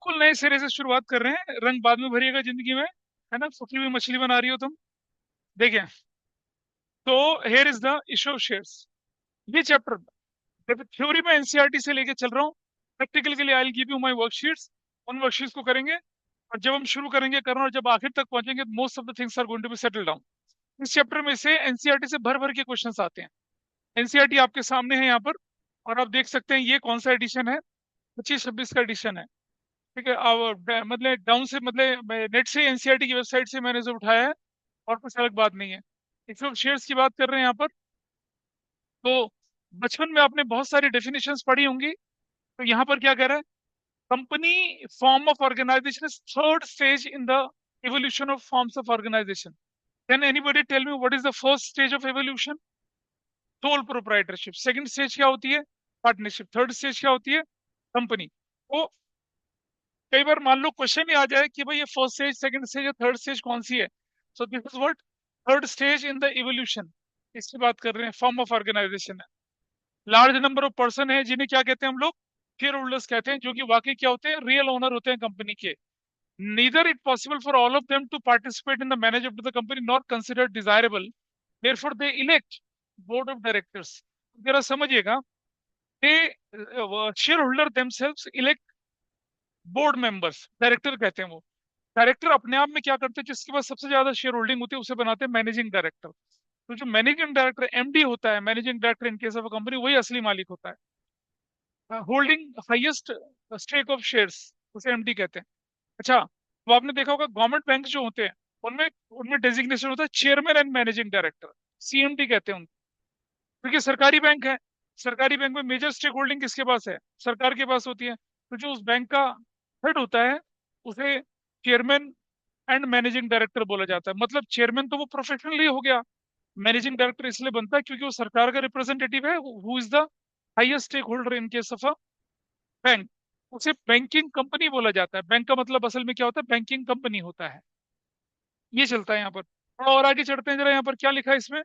बिल्कुल नए सिरे से शुरुआत कर रहे हैं, रंग बाद में भरिएगा जिंदगी में, है ना। फटी हुई मछली बना रही हो तुम। देखिए, तो here is the issue of shares. ये चैप्टर थ्योरी में एनसीईआरटी से लेके चल रहा हूँ। प्रैक्टिकल के लिए I will give you my worksheets. उन वर्कशीट्स को करेंगे, और जब हम शुरू करेंगे करना और जब आखिर तक पहुंचेंगे, most of the things are going to be settle down. इस चैप्टर में से एनसीईआरटी से भर भर के क्वेश्चंस आते हैं। एनसीईआरटी आपके सामने है यहाँ पर, और आप देख सकते हैं ये कौन सा एडिशन है। 25-26 का एडिशन है। ठीक है, अब मतलब डाउन से, मतलब नेट से, एनसीईआरटी की वेबसाइट से मैंने जो उठाया है, और कुछ अलग बात नहीं है। इसमें शेयर्स की बात कर रहे हैं यहाँ पर। तो बचपन में आपने बहुत सारी डेफिनेशंस पढ़ी होंगी। तो यहाँ पर क्या कह रहा है? Company form of organisation is third stage in the evolution of forms of organization. Can anybody tell me what is the first stage of evolution? Sole proprietorship. Second stage क्या होती है? पार्टनरशिप. थर्ड स्टेज क्या होती है? Company. तो कई बार मान लो question ही आ जाए कि भाई ये फर्स्ट स्टेज, सेकंड स्टेज या थर्ड स्टेज कौन सी है। So this is what third stage in the evolution. इसकी बात कर रहे हैं, फॉर्म ऑफ ऑर्गेनाइजेशन है। लार्ज नंबर ऑफ पर्सन है जिन्हें क्या कहते हैं हम लोग? शेयर होल्डर्स कहते हैं, जो कि वाकई क्या होते हैं? रियल ओनर होते हैं कंपनी के। Neither it possible for all of them to participate in the management of the company, not considered desirable, therefore they elect board of directors. जरा समझिएगा, they shareholder themselves elect board members, director कहते हैं वो। Director अपने आप में क्या करते हैं? जिसके पास सबसे ज्यादा शेयर होल्डिंग होती है उसे बनाते हैं मैनेजिंग डायरेक्टर। तो जो मैनेजिंग डायरेक्टर एमडी होता है, managing director in case of a company, वही असली मालिक होता है। Holding highest stake of shares, उसे एमडी कहते हैं। अच्छा, तो आपने देखा होगा गवर्नमेंट बैंक जो होते हैं, उनमें उनमें डेजिग्नेशन होता है chairman and managing director, CMD कहते हैं उनको। क्योंकि सरकारी बैंक है, सरकारी बैंक में मेजर स्टेक होल्डिंग किसके पास है? सरकार के पास होती है। तो जो उस बैंक का हेड होता है, उसे चेयरमैन एंड मैनेजिंग डायरेक्टर बोला जाता है। मतलब चेयरमैन तो वो प्रोफेशनली हो गया, मैनेजिंग डायरेक्टर इसलिए बनता है क्योंकि वो सरकार का रिप्रेजेंटेटिव है, who is the highest stake holder in case of a bank. उसे बैंकिंग कंपनी बोला जाता है। बैंक का मतलब असल में क्या होता है? बैंकिंग कंपनी होता है। ये चलता है यहाँ पर। थोड़ा और आगे चढ़ते हैं, जरा यहाँ पर क्या लिखा है इसमें।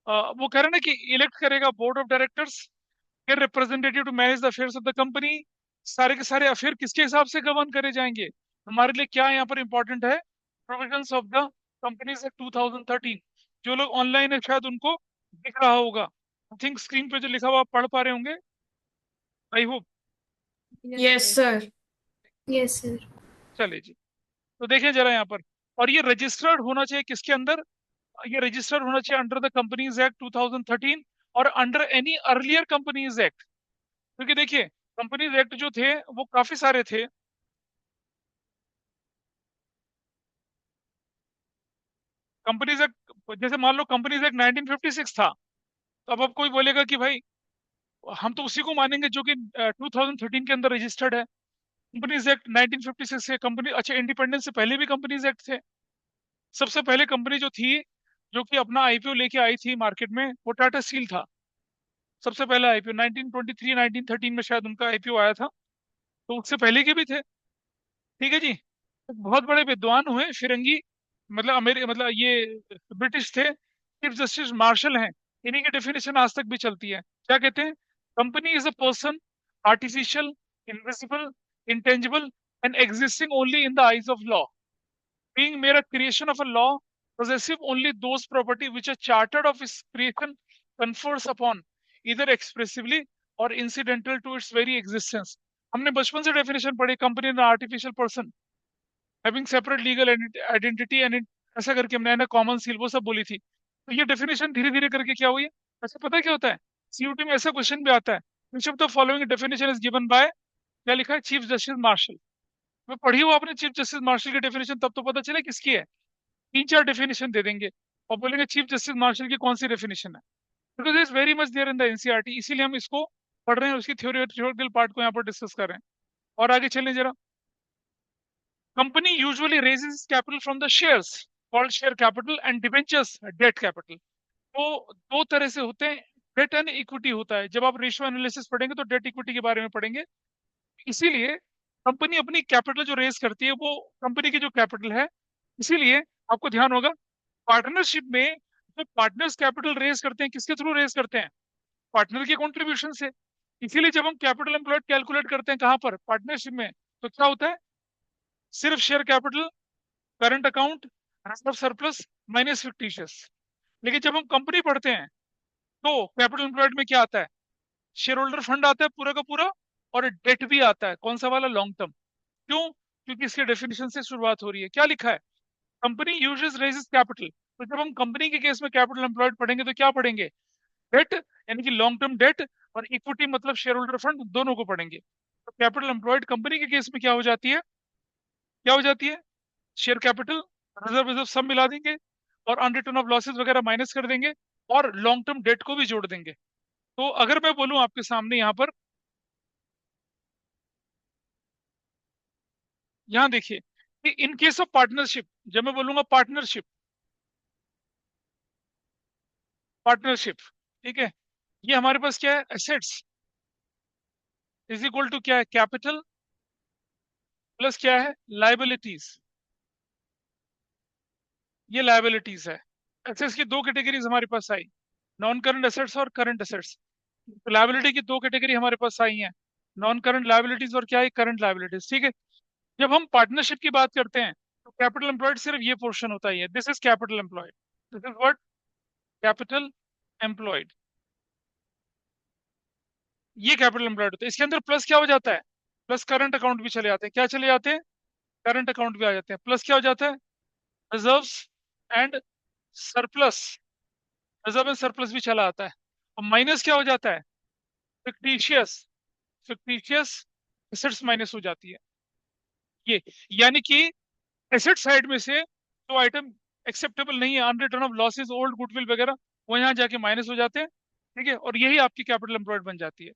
वो कह रहे हैं ना कि इलेक्ट करेगा बोर्ड ऑफ डायरेक्टर्स, फिर representative to manage the affairs of the company. सारे के सारे अफेयर किसके हिसाब से गवर्न करे जाएंगे? हमारे लिए क्या यहाँ पर इंपॉर्टेंट है? Provisions of the companies act 2013। जो लोग ऑनलाइन है शायद उनको दिख रहा होगा। आई थिंक स्क्रीन पे जो लिखा हुआ आप पढ़ पा रहे होंगे, I hope. Yes sir. Yes sir. चलिए जी, तो देखें जरा यहाँ पर। और ये रजिस्टर्ड होना चाहिए किसके अंदर? ये रजिस्टर्ड होना चाहिए अंडर द कंपनीज एक्ट 2013, और under any earlier companies act. क्योंकि देखिए, कंपनीज एक्ट जो थे वो काफी सारे थे। कंपनीज एक्ट, जैसे मान लो कंपनीज एक्ट 1956 था, तो अब कोई बोलेगा कि भाई हम तो उसी को मानेंगे जो कि 2013 के अंदर रजिस्टर्ड है। कंपनीज एक्ट 1956 से कंपनी, अच्छा इंडिपेंडेंस से पहले भी कंपनीज एक्ट थे। सबसे पहले कंपनी जो थी, जो कि अपना आईपीओ लेके आई थी मार्केट में, वो टाटा स्टील था। सबसे पहला आईपीओ 1923 1913 में शायद उनका आईपीओ आया था। तो उससे पहले के भी थे। ठीक है जी। तो बहुत बड़े विद्वान हुए फिरंगी, मतलब अमेरिका, मतलब ये ब्रिटिश थे, चीफ जस्टिस मार्शल हैं। इन्हीं की डेफिनेशन आज तक भी चलती है। क्या कहते हैं? Company is a person, artificial, invisible, intangible, and existing only in the eyes of law, being mere a creation of a law, possessive only those property which a chartered of its creation confers upon, either expressively or incidental to its very existence. हमने बचपन से definition पढ़ी, company an artificial person having separate legal identity and, ऐसा करके हमने ना common seal वो सब बोली थी। तो ये डेफिनेशन धीरे धीरे करके क्या हुई है? ऐसा पता है क्या होता है? सीयूटी में ऐसा क्वेश्चन भी आता है, which of the following definition is given by, क्या लिखा है? Chief justice Marshall. मैं पढ़ी हो आपने चीफ जस्टिस मार्शल की डेफिनेशन, तब तो पता चले किसकी है। तीन चार डेफिनेशन दे देंगे और बोलेंगे चीफ जस्टिस मार्शल की कौन सी डेफिनेशन है। Because is very much there in the NCERT, इसीलिए हम इसको पढ़ रहे हैं, उसकी थ्योरेटिकल पार्ट को यहाँ पर डिस्कस कर रहे हैं। और आगे चलें जरा। Company usually raises capital from the shares, called share capital, and debentures debt capital. तो दो तरह से होते हैं, डेट एंड इक्विटी होता है। जब आप रेशियो एनालिसिस पढ़ेंगे तो डेट इक्विटी के बारे में पढ़ेंगे। इसीलिए कंपनी अपनी कैपिटल जो रेज करती है वो कंपनी की जो कैपिटल है। इसीलिए आपको ध्यान होगा, पार्टनरशिप में जो पार्टनर्स कैपिटल रेज करते हैं, किसके थ्रू रेज करते हैं? पार्टनर के कंट्रीब्यूशन से। इसीलिए जब हम कैपिटल एम्प्लॉयड कैलकुलेट करते हैं कहाँ पर, पार्टनरशिप में, तो क्या होता है, सिर्फ share capital, current account, reserve surplus minus fictitious. लेकिन जब हम कंपनी पढ़ते हैं तो कैपिटल एम्प्लॉयड में क्या आता है, शेयर होल्डर फंड आता है पूरा का पूरा, और डेट भी आता है, कौन सा वाला, लॉन्ग टर्म। क्यों? क्योंकि इसके डेफिनेशन से शुरुआत हो रही है, क्या लिखा है, कंपनी यूजेस रेजेस कैपिटल। तो जब हम कंपनी के केस में कैपिटल एम्प्लॉयड पढ़ेंगे तो क्या पढ़ेंगे, डेट, यानी कि लॉन्ग टर्म डेट, और इक्विटी मतलब शेयर होल्डर फंड, दोनों को पढ़ेंगे। तो कैपिटल एम्प्लॉयड कंपनी के केस में क्या हो जाती है, क्या हो जाती है, शेयर कैपिटल, रिजर्व रिजर्व सब मिला देंगे, और अन रिटर्न ऑफ लॉसेस वगैरह माइनस कर देंगे, और लॉन्ग टर्म डेट को भी जोड़ देंगे। तो अगर मैं बोलूं आपके सामने यहाँ पर, यहाँ देखिए कि इन केस ऑफ पार्टनरशिप, जब मैं बोलूंगा पार्टनरशिप, पार्टनरशिप, ठीक है, ये हमारे पास क्या है, एसेट्स इज इक्वल टू क्या है, कैपिटल प्लस क्या है, लाइबिलिटीज। ये लाइबिलिटीज है। एसेट्स की दो कैटेगरीज हमारे पास आई, नॉन करंट एसेट्स और करंट एसेट्स। लाइबिलिटी की दो कैटेगरी हमारे पास आई है, नॉन करंट लाइबिलिटीज और क्या है, करंट लाइबिलिटीज, ठीक है। जब हम पार्टनरशिप की बात करते हैं तो कैपिटल एम्प्लॉयड सिर्फ ये पोर्शन होता ही है, this is capital employed, this is what, capital employed, ये कैपिटल एम्प्लॉयड होता है। इसके अंदर प्लस क्या हो जाता है, प्लस करंट अकाउंट भी चले जाते हैं, क्या चले जाते हैं, करंट अकाउंट भी आ जाते हैं, प्लस क्या हो जाता है, reserves and surplus, reserve and surplus भी चला आता है, और माइनस क्या हो जाता है, फिक्टिशियस, फिक्टिशियस एसेट्स माइनस हो जाती है। ये यानी कि एसेट साइड में से जो आइटम एक्सेप्टेबल नहीं है, unreturned of losses, old goodwill वगैरह, वो यहाँ जाके माइनस हो जाते हैं, ठीक है, और यही आपकी कैपिटल एम्प्लॉयड बन जाती है।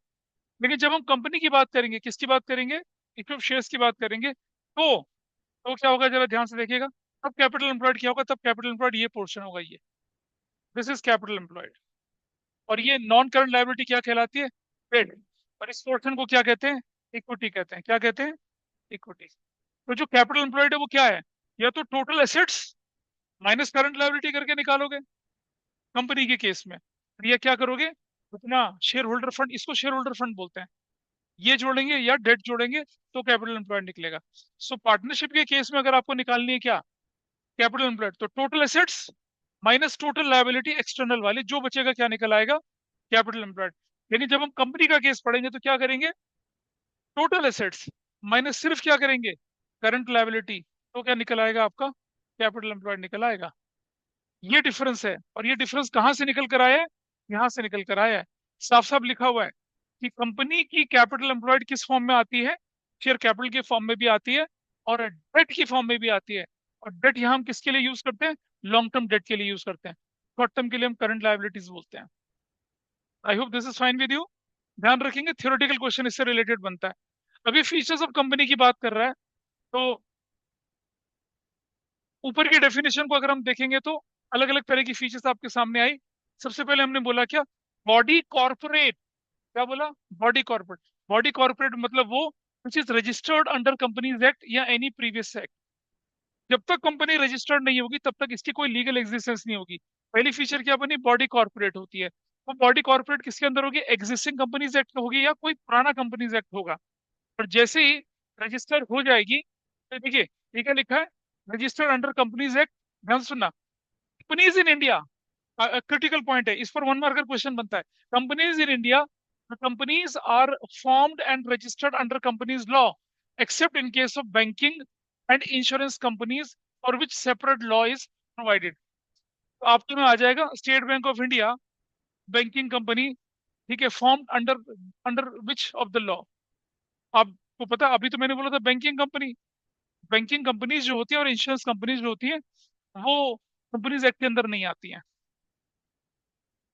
लेकिन जब हम कंपनी की बात करेंगे, किसकी बात करेंगे, इक्विटी ऑफ शेयर्स की बात करेंगे, तो क्या होगा, जरा ध्यान से देखिएगा, तब कैपिटल एम्प्लॉयड क्या होगा, तब कैपिटल एम्प्लॉयड ये पोर्शन होगा, ये, दिस इज कैपिटल एम्प्लॉयड। और ये नॉन करंट लायबिलिटी क्या कहलाती है, पेड। और इस पोर्शन को क्या कहते हैं, इक्विटी कहते हैं, क्या कहते हैं, इक्विटी। तो जो कैपिटल एम्प्लॉयड है वो क्या है, या तो total assets minus current liability करके निकालोगे कंपनी के केस में, और ये क्या करोगे, अपना शेयर होल्डर फंड, इसको शेयर होल्डर फंड बोलते हैं, ये जोड़ेंगे या डेट जोड़ेंगे तो कैपिटल एम्प्लॉयड निकलेगा। सो पार्टनरशिप के केस में अगर आपको निकालनी है क्या, कैपिटल एम्प्लॉयड, तो total assets minus total liability external वाली, जो बचेगा क्या निकल आएगा, कैपिटल एम्प्लॉयड। यानी जब हम कंपनी का केस पढ़ेंगे तो क्या करेंगे, टोटल एसेट्स माइनस सिर्फ क्या करेंगे, करंट लायबिलिटी, तो क्या निकल आएगा आपका, कैपिटल एम्प्लॉयड निकल आएगा। ये डिफरेंस है, और ये डिफरेंस कहाँ से निकल कर आया है, यहाँ से निकल कर आया है। साफ साफ लिखा हुआ है कि कंपनी की कैपिटल एम्प्लॉयड किस फॉर्म में आती है, शेयर कैपिटल के फॉर्म में भी आती है, और डेट की फॉर्म में भी आती है। और डेट यहाँ हम किसके लिए यूज करते हैं, लॉन्ग टर्म डेट के लिए यूज करते हैं, शॉर्ट टर्म के लिए हम करंट लायबिलिटीज बोलते हैं। I hope this is fine with you. ध्यान रखेंगे, थियोरेटिकल क्वेश्चन इससे रिलेटेड बनता है। अभी फीचर्स ऑफ कंपनी की बात कर रहा है, तो ऊपर की डेफिनेशन को अगर हम देखेंगे तो अलग अलग तरह की फीचर्स आपके सामने आई। सबसे पहले हमने बोला क्या, बॉडी कॉर्पोरेट, क्या बोला, बॉडी कॉर्पोरेट। बॉडी कॉर्पोरेट मतलब वो which is registered under companies act या एनी प्रीवियस एक्ट। जब तक कंपनी रजिस्टर्ड नहीं होगी तब तक इसकी कोई लीगल एग्जिस्टेंस नहीं होगी। पहली फीचर क्या बनी, बॉडी कॉर्पोरेट होती है। वो बॉडी कॉर्पोरेट किसके अंदर होगी, एग्जिस्टिंग कंपनीज एक्ट में होगी या कोई पुराना कंपनीज एक्ट होगा। और जैसे ही रजिस्टर हो जाएगी, तो देखिए ये क्या लिखा है, रजिस्टर्ड अंडर कंपनीज एक्ट। ध्यान से सुनना, companies in India, critical point है, इस पर वन मार्कर क्वेश्चन बनता है। Companies in India, companies are formed and registered under companies law except in case of banking and insurance companies for which separate law is provided. तो आपके में आ जाएगा State Bank of India, banking company, ठीक है, formed under under which of the law. आपको पता, अभी तो मैंने बोला था बैंकिंग कंपनी, बैंकिंग कंपनीज जो होती है और इंश्योरेंस कंपनीज जो होती है वो कंपनीज एक्ट के अंदर नहीं आती हैं,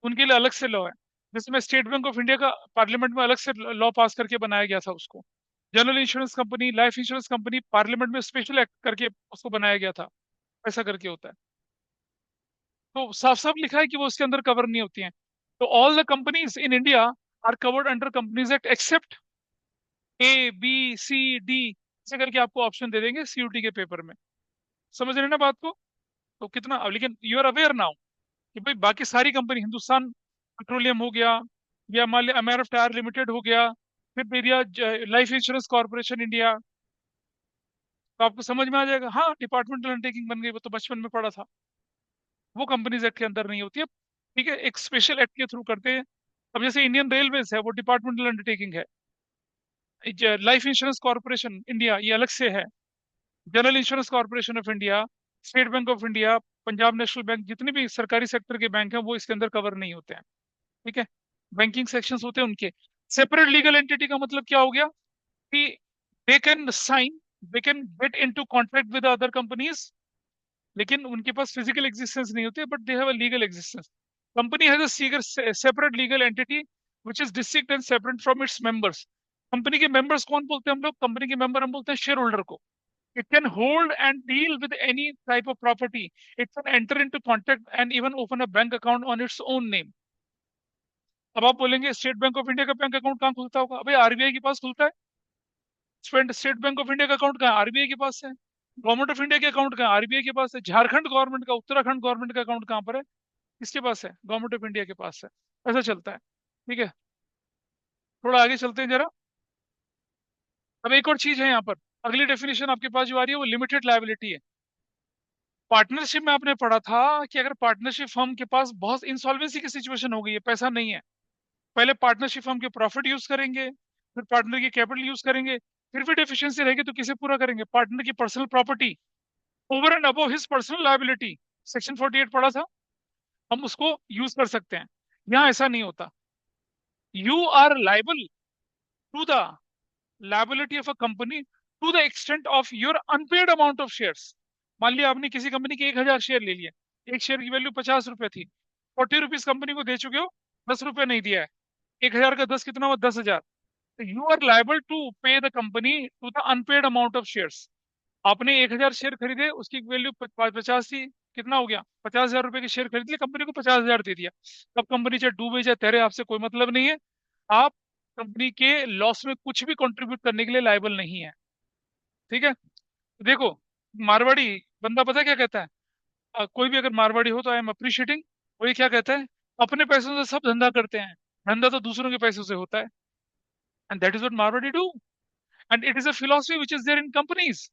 उनके लिए अलग से लॉ है। जिसमें स्टेट बैंक ऑफ इंडिया का पार्लियामेंट में अलग से लॉ पास करके बनाया गया था उसको। General insurance company, life insurance company parliament में स्पेशल एक्ट करके उसको बनाया गया था, ऐसा करके होता है। तो साफ साफ लिखा है कि वो उसके अंदर कवर नहीं होती हैं। तो all the companies in India are covered under companies act except A B C D, ऐसे करके आपको ऑप्शन दे देंगे सीयूटी के पेपर में। समझ रहे हैं ना बात को। तो कितना, अब लेकिन यू आर अवेयर नाउ कि भाई बाकी सारी कंपनी, हिंदुस्तान पेट्रोलियम हो गया, या मान लिया अमेरफ टायर लिमिटेड हो गया, फिर दे दिया लाइफ इंश्योरेंस कॉर्पोरेशन इंडिया, तो आपको समझ में आ जाएगा। हाँ, डिपार्टमेंटल अंडरटेकिंग बन गई, वो तो बचपन में पढ़ा था। वो कंपनीज एक्ट के अंदर नहीं होती है, ठीक है, एक स्पेशल एक्ट के थ्रू करते हैं। अब जैसे इंडियन रेलवेज है, वो डिपार्टमेंटल अंडरटेकिंग है। लाइफ इंश्योरेंस कॉर्पोरेशन इंडिया ये अलग से है। General insurance corporation of India, state Bank of India, Punjab national bank, जितने भी सरकारी सेक्टर के बैंक हैं वो इसके अंदर कवर नहीं होते हैं, ठीक है। बैंकिंग सेक्शंस होते हैं उनके। सेपरेट लीगल एंटिटी का मतलब क्या हो गया कि they can sign, they can get into contract with other companies, लेकिन उनके पास फिजिकल एग्जिस्टेंस नहीं होती, but they have a legal existence. Company has a separate legal entity which is distinct and separate from its members. Company के members कौन बोलते हैं हम लोग? कंपनी के मेंबर हम बोलते हैं शेयर होल्डर को। It can hold and deal with any type of property. It can enter into contact and even open a bank account on its own name. अब आप बोलेंगे स्टेट बैंक ऑफ इंडिया का bank account कहाँ खुलता होगा? अबे RBI के पास खुलता है। स्टेट बैंक ऑफ इंडिया का अकाउंट कहाँ? आरबीआई के पास है। गवर्नमेंट ऑफ इंडिया के अकाउंट कहाँ? आरबीआई के पास है। झारखंड गवर्नमेंट का, उत्तराखंड गवर्नमेंट का अकाउंट कहाँ पर है? किसके पास है? गवर्नमेंट ऑफ इंडिया के पास है। ऐसा चलता है, ठीक है। थोड़ा आगे चलते हैं जरा। अब एक और चीज है यहाँ पर, अगली डेफिनेशन आपके पास जो आ रही है वो लिमिटेड लायबिलिटी है। पार्टनरशिप में आपने पढ़ा था कि अगर पार्टनरशिप फर्म के पास बहुत इंसॉल्वेंसी की सिचुएशन हो गई है, पैसा नहीं है, पहले पार्टनरशिप फर्म के प्रॉफिट यूज करेंगे, फिर पार्टनर की कैपिटल यूज करेंगे, फिर भी डेफिशिएंसी रहेगी तो किसे पूरा करेंगे? पार्टनर की personal property over and above his personal liability, section 48 पढ़ा था, हम उसको यूज कर सकते हैं। यहाँ ऐसा नहीं होता। You are liable to the liability of a company to the extent of your unpaid amount of shares. मान लिया आपने किसी कंपनी के 1,000 शेयर ले लिए, एक शेयर की वैल्यू 50 रुपए थी, 40 रुपीज कंपनी को दे चुके हो, 10 रुपए नहीं दिया है, 1,000 का 10 कितना हुआ? 10,000। तो you are liable to pay the company to the unpaid amount of shares. आपने 1,000 शेयर खरीदे, उसकी वैल्यू 50 थी, कितना हो गया? 50,000 रुपए के शेयर खरीद लिए, कंपनी को 50,000 दे दिया। अब कंपनी चाहे डूबे चाहे तैरे, आपसे कोई मतलब नहीं है। आप कंपनी के लॉस में कुछ भी कंट्रीब्यूट करने के लिए लायबल नहीं है, ठीक है। देखो, मारवाड़ी बंदा पता है क्या कहता है? कोई भी अगर मारवाड़ी हो तो आई एम अप्रिशिएटिंग। वो ये क्या कहता है? अपने पैसों से सब धंधा करते हैं, धंधा तो दूसरों के पैसों से होता है। And that is what Marwari do, and it is a philosophy which is there in companies.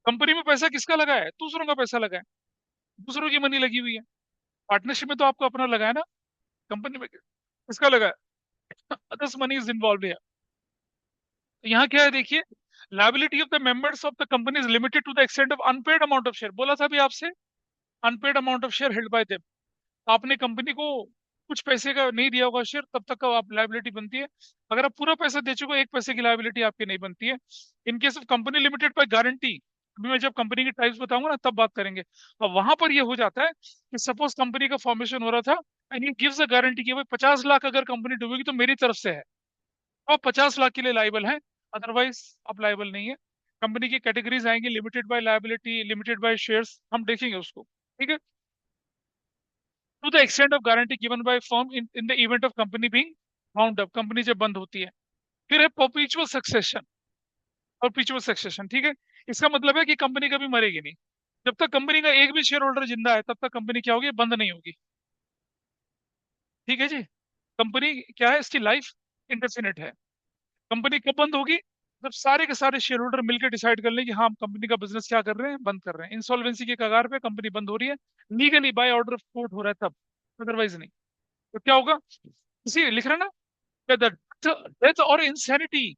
Company में पैसा किसका लगा है? दूसरों का पैसा लगा है, दूसरों की मनी लगी हुई है। पार्टनरशिप में तो आपको अपना लगा है ना, कंपनी में किसका लगा है? अदर्स मनी इज इन्वॉल्व है। तो यहाँ क्या है देखिए, liability of the members of the company is limited to the extent of unpaid amount of share. बोला था भी आपसे, unpaid amount of share held by them. आपने कंपनी को कुछ पैसे का नहीं दिया होगा शेयर, तब तक का आप लाइबिलिटी बनती है। अगर आप पूरा पैसा दे चुके हो, एक पैसे की लाइबिलिटी आपकी नहीं बनती है। इन case of company limited by guarantee, अभी मैं जब कंपनी के टाइप्स बताऊंगा ना तब बात करेंगे। और वहां पर ये हो जाता है कि सपोज कंपनी का फॉर्मेशन हो रहा था and you gives a guarantee कि भाई 50 लाख अगर कंपनी डूबेगी तो मेरी तरफ से है, तो आप 50 लाख के लिए लाइबल हैं, अदरवाइज आप लाइबल नहीं है। कंपनी की कैटेगरीज आएंगी, limited by liability, limited by shares, हम देखेंगे उसको, ठीक है। To the extent of guarantee given by firm in the event of company being wound up, company जब बंद होती है। फिर है परपेचुअल सक्सेशन, परपेचुअल सक्सेशन, ठीक है। इसका मतलब है कि कंपनी कभी मरेगी नहीं। जब तक कंपनी का एक भी शेयर होल्डर जिंदा है तब तक कंपनी क्या होगी? बंद नहीं होगी, ठीक है जी। कंपनी क्या है? इसकी लाइफ इंडेफिनिट है। कंपनी कब बंद होगी? जब सारे के सारे शेयर होल्डर मिलकर डिसाइड कर लें कि हाँ, हम कंपनी का बिजनेस क्या कर रहे हैं, बंद कर रहे हैं, इंसॉल्वेंसी के कगार पे कंपनी बंद हो रही है, legally by order of court हो रहा है तब, अदरवाइज नहीं। तो क्या होगा? इसी लिख रहे हैं ना, द डेथ और इंसैनिटी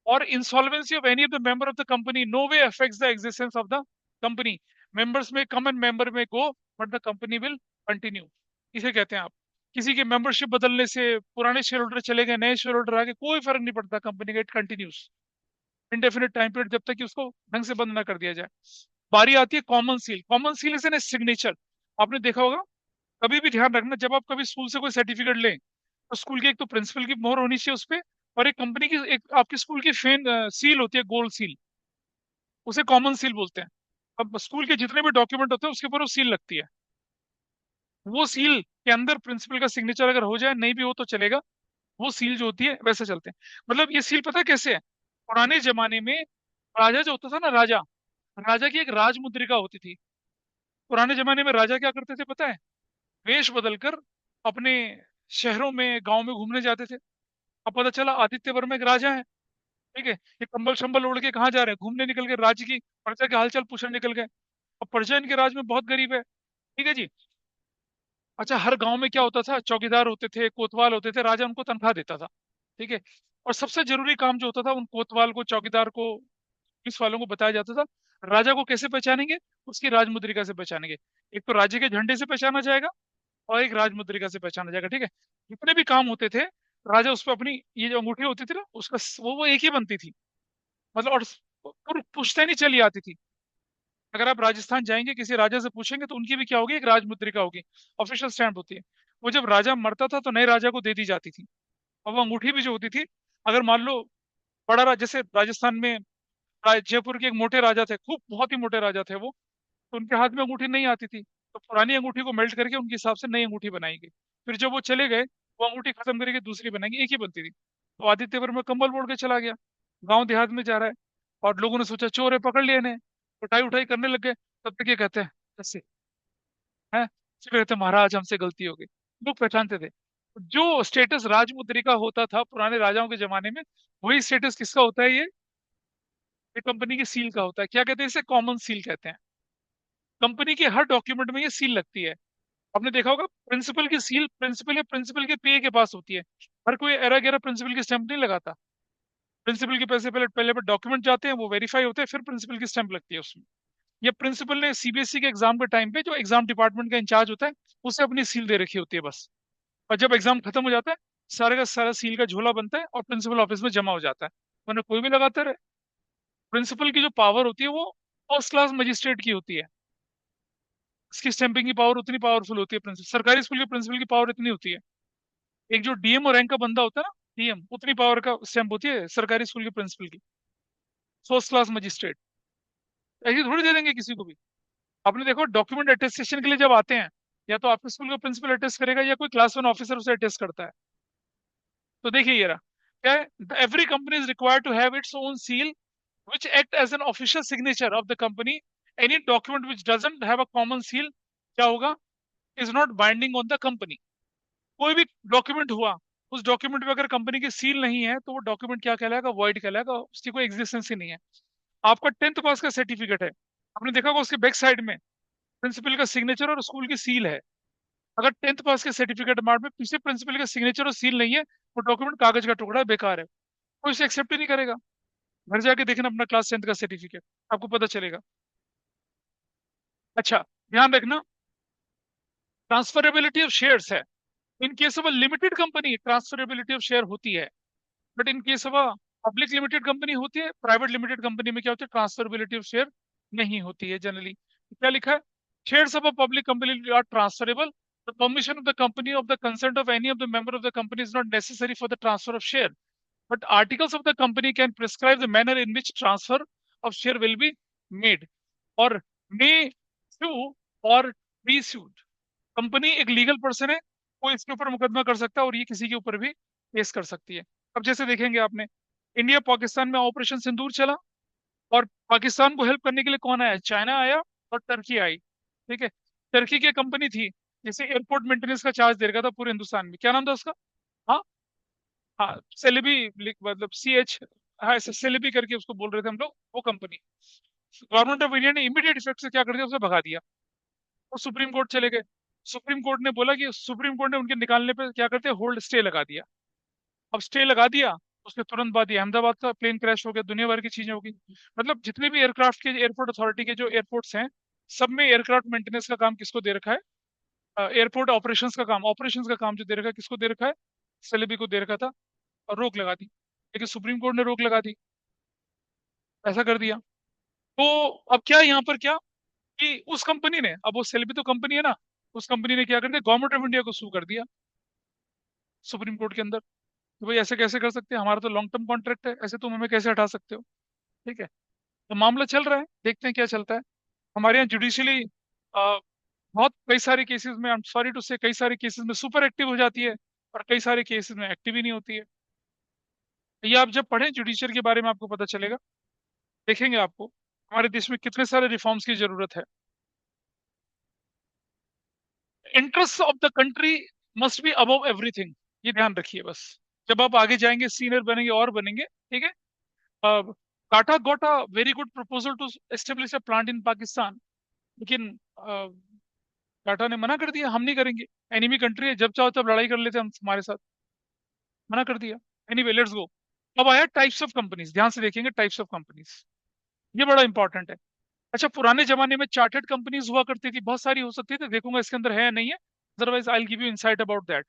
और insolvency of any of the member of the company no way affects the existence of the company. Members may come and member may go, but the company will continue. इसे कहते हैं आप, किसी के membership बदलने से पुराने शेयर होल्डर चले गए, नए शेयर होल्डर आ गए, कोई फर्क नहीं पड़ता, कंपनी का it continuous indefinite time period, जब तक कि उसको ढंग से बंद ना कर दिया जाए। बारी आती है common seal. Common seal is an signature. आपने देखा होगा, कभी भी ध्यान रखना, जब आप कभी स्कूल से कोई सर्टिफिकेट लें तो स्कूल की एक तो प्रिंसिपल की मोहर होनी चाहिए उस पर, और एक कंपनी की, एक आपकी स्कूल की फेन सील होती है, गोल्ड सील, उसे कॉमन सील बोलते हैं। अब स्कूल के जितने भी डॉक्यूमेंट होते हैं उसके ऊपर वो सील लगती है। वो सील के अंदर प्रिंसिपल का सिग्नेचर अगर हो जाए, नहीं भी हो तो चलेगा, वो सील जो होती है वैसे चलते हैं। मतलब ये सील पता है कैसे है? पुराने जमाने में राजा जो होता था ना, राजा, राजा की एक राज मुद्रिका होती थी। पुराने जमाने में राजा क्या करते थे पता है? वेश बदलकर अपने शहरों में गांव में घूमने जाते थे। अब पता चला आदित्य वर्मा एक राजा है, ठीक है, ये कंबल शंबल ओढ़ के कहाँ जा रहे हैं, घूमने निकल गए, राज्य की प्रजा के हालचाल पूछने निकल गए। अब प्रजा इनके राज में बहुत गरीब है, ठीक है जी। अच्छा, हर गांव में क्या होता था, चौकीदार होते थे, कोतवाल होते थे, राजा उनको तनख्वाह देता था, ठीक है। और सबसे जरूरी काम जो होता था, उन कोतवाल को, चौकीदार को, पुलिस वालों को बताया जाता था, राजा को कैसे पहचानेंगे, उसकी राजमुद्रिका से पहचानेंगे। एक तो राज्य के झंडे से पहचाना जाएगा, और एक राजमुद्रिका से पहचाना जाएगा, ठीक है। जितने भी काम होते थे, राजा उस पर अपनी ये जो अंगूठी होती थी ना, उसका वो एक ही बनती थी, मतलब। और पुश्तैनी चली आती थी। अगर आप राजस्थान जाएंगे, किसी राजा से पूछेंगे, तो उनकी भी क्या होगी, एक राजमुद्रिका होगी, ऑफिशियल स्टैंप होती है। वो जब राजा मरता था तो नए राजा को दे दी जाती थी। और वो अंगूठी भी जो होती थी, अगर मान लो बड़ा जैसे राजस्थान में जयपुर के एक मोटे राजा थे, खूब बहुत ही मोटे राजा थे वो, तो उनके हाथ में अंगूठी नहीं आती थी, तो पुरानी अंगूठी को मेल्ट करके उनके हिसाब से नई अंगूठी बनाई गई। फिर जब वो चले गए, वो अंगूठी खत्म करके दूसरी बनाएंगे, एक ही बनती थी। तो आदित्य वर्मा कंबल ओढ़ के चला गया, गांव देहात में जा रहा है, और लोगों ने सोचा चोर है, पकड़ लिया इन्हें, उठाई उठाई करने लग गए। तब तक ये कहते हैं ऐसे है, फिर कहते हैं महाराज हमसे गलती हो गई। लोग पहचानते थे। जो स्टेटस राजमुद्रिका होता था पुराने राजाओं के जमाने में, वही स्टेटस किसका होता है, ये कंपनी की सील का होता है। क्या कहते हैं इसे, कॉमन सील कहते हैं। कंपनी के हर डॉक्यूमेंट में ये सील लगती है। आपने देखा होगा, प्रिंसिपल की सील प्रिंसिपल या प्रिंसिपल के पीए के पास होती है। हर कोई एरा गैरा प्रिंसिपल की स्टैंप नहीं लगाता। प्रिंसिपल के पैसे पहले पहले डॉक्यूमेंट जाते हैं, वो वेरीफाई होते हैं, फिर प्रिंसिपल की स्टैंप लगती है उसमें। ये प्रिंसिपल ने सीबीएसई के एग्जाम के टाइम पे, जो एग्जाम डिपार्टमेंट का इंचार्ज होता है, उसे अपनी सील दे रखी होती है बस। और जब एग्जाम खत्म हो जाता है, सारे का सारा सील का झोला बनता है और प्रिंसिपल ऑफिस में जमा हो जाता है, वरना कोई भी लगाता रहे। प्रिंसिपल की जो पावर होती है, वो फर्स्ट क्लास मजिस्ट्रेट की होती है। इसकी स्टैंपिंग की पावर उतनी पावरफुल होती है, प्रिंसिपल, सरकारी स्कूल के प्रिंसिपल की पावर इतनी होती है। एक जो डीएम और रैंक का बंदा होता है ना, डीएम, उतनी पावर का स्टैंप होती है सरकारी स्कूल के प्रिंसिपल की, फर्स्ट क्लास मजिस्ट्रेट। ऐसी थोड़ी दे देंगे किसी को भी। आपने देखो, डॉक्यूमेंट अटेस्टेशन के लिए जब आते हैं, या तो आपके स्कूल का प्रिंसिपल अटेस्ट करेगा, या कोई क्लास वन ऑफिसर उसे अटेस्ट करता है। तो देखिए ये रहा, क्या है, every company is required to have its own seal which act as an official signature of the company. Any document which doesn't have a common seal, क्या होगा, is not binding on the company. कोई भी document हुआ, उस document में अगर company की seal नहीं है, तो वो डॉक्यूमेंट क्या कहलाएगा, वॉइड कहलाएगा, उसकी कोई एग्जिस्टेंस ही नहीं है। आपका 10th पास का सर्टिफिकेट है, आपने देखा होगा उसके बैक साइड में प्रिंसिपल का सिग्नेचर और स्कूल की सील है। अगर 10th पास के सर्टिफिकेट में पीछे प्रिंसिपल का सिग्नेचर और सील नहीं है, वो डॉक्यूमेंट कागज का टुकड़ा है, बेकार है, कोई इसे एक्सेप्ट ही नहीं करेगा। घर जाके देखना अपना क्लास 10th का सर्टिफिकेट, आपको पता चलेगा। अच्छा, ध्यान रखना, ट्रांसफरेबिलिटी ऑफ शेयर्स है। इन case of a limited company transferability of share होती है, but in case of a public limited company होती है। प्राइवेट लिमिटेड कंपनी में क्या होता है, ट्रांसफरेबिलिटी ऑफ शेयर नहीं होती है जनरली। क्या लिखा है, shares of a public company are transferable, the permission of the company of the consent of any of the member of the company is not necessary for the transfer of share, but articles of the company can prescribe the manner in which transfer of share will be made, और may sue और be sued। Company एक legal person है, वो इसके ऊपर मुकदमा कर सकता है, और ये किसी के ऊपर भी केस कर सकती है। अब जैसे देखेंगे आपने, इंडिया पाकिस्तान में ऑपरेशन सिंदूर चला, और पाकिस्तान को हेल्प करने के लिए कौन आया, चाइना आया, और टर्की आई, ठीक है। टर्की की कंपनी थी, जैसे एयरपोर्ट मेंटेनेंस का चार्ज दे रखा था पूरे हिंदुस्तान में, क्या नाम था उसका, हाँ, हाँ, सेलेबी, मतलब CH, हाँ, सेलेबी करके उसको बोल रहे थे हम लोग, वो कंपनी। गवर्नमेंट ऑफ इंडिया ने इमीडिएट इफेक्ट से क्या कर दिया, उसे भगा दिया, और सुप्रीम कोर्ट चले गए। सुप्रीम कोर्ट ने बोला कि, सुप्रीम कोर्ट ने उनके निकालने पे क्या करते हैं, होल्ड स्टे लगा दिया। अब स्टे लगा दिया, उसके तुरंत बाद ये अहमदाबाद का प्लेन क्रैश हो गया, दुनिया भर की चीजें होगी। मतलब जितने भी एयरक्राफ्ट के, एयरपोर्ट अथॉरिटी के जो एयरपोर्ट्स हैं, सब में एयरक्राफ्ट मेंटेनेंस का काम किसको दे रखा है, एयरपोर्ट ऑपरेशंस का काम जो दे रखा है, किसको दे रखा है, सेलेबी को दे रखा था, और रोक लगा दी। लेकिन सुप्रीम कोर्ट ने रोक लगा दी, ऐसा कर दिया। तो अब क्या यहाँ पर क्या, कि उस कंपनी ने, अब वो सेलेबी तो कंपनी है ना, उस कंपनी ने क्या कर दिया, गवर्नमेंट ऑफ इंडिया को सू कर दिया सुप्रीम कोर्ट के अंदर, कि भाई ऐसे कैसे कर सकते हैं, हमारा तो लॉन्ग टर्म कॉन्ट्रैक्ट है, ऐसे तुम हमें कैसे हटा सकते हो, ठीक है। तो मामला चल रहा है, देखते हैं क्या चलता है। हमारे यहाँ जुडिशली बहुत कई सारे केसेस में, आई एम सॉरी टू से, कई सारे केसेस में सुपर एक्टिव हो जाती है, और कई सारे केसेस में एक्टिव ही नहीं होती है। ये आप जब पढ़ें जुडिशरी के बारे में, आपको पता चलेगा, देखेंगे आपको हमारे देश में कितने सारे रिफॉर्म्स की जरूरत है। Interest of the country must be above everything, ये ध्यान रखिए बस। जब आप आगे जाएंगे सीनियर बनेंगे और बनेंगे, ठीक है। Tata got a very good proposal to establish a plant in Pakistan, लेकिन टाटा ने मना कर दिया, हम नहीं करेंगे, एनिमी कंट्री है, जब चाहो तब लड़ाई कर लेते हैं हम हमारे साथ, मना कर दिया। Anyway let's go. अब आया टाइप्स ऑफ कंपनीज, ध्यान से देखेंगे टाइप्स ऑफ कंपनीज, ये बड़ा इंपॉर्टेंट है। अच्छा, पुराने जमाने में चार्टर्ड कंपनीज हुआ करती थी, बहुत सारी हो सकती थी, देखूंगा इसके अंदर है या नहीं है, otherwise I will give you insight about that.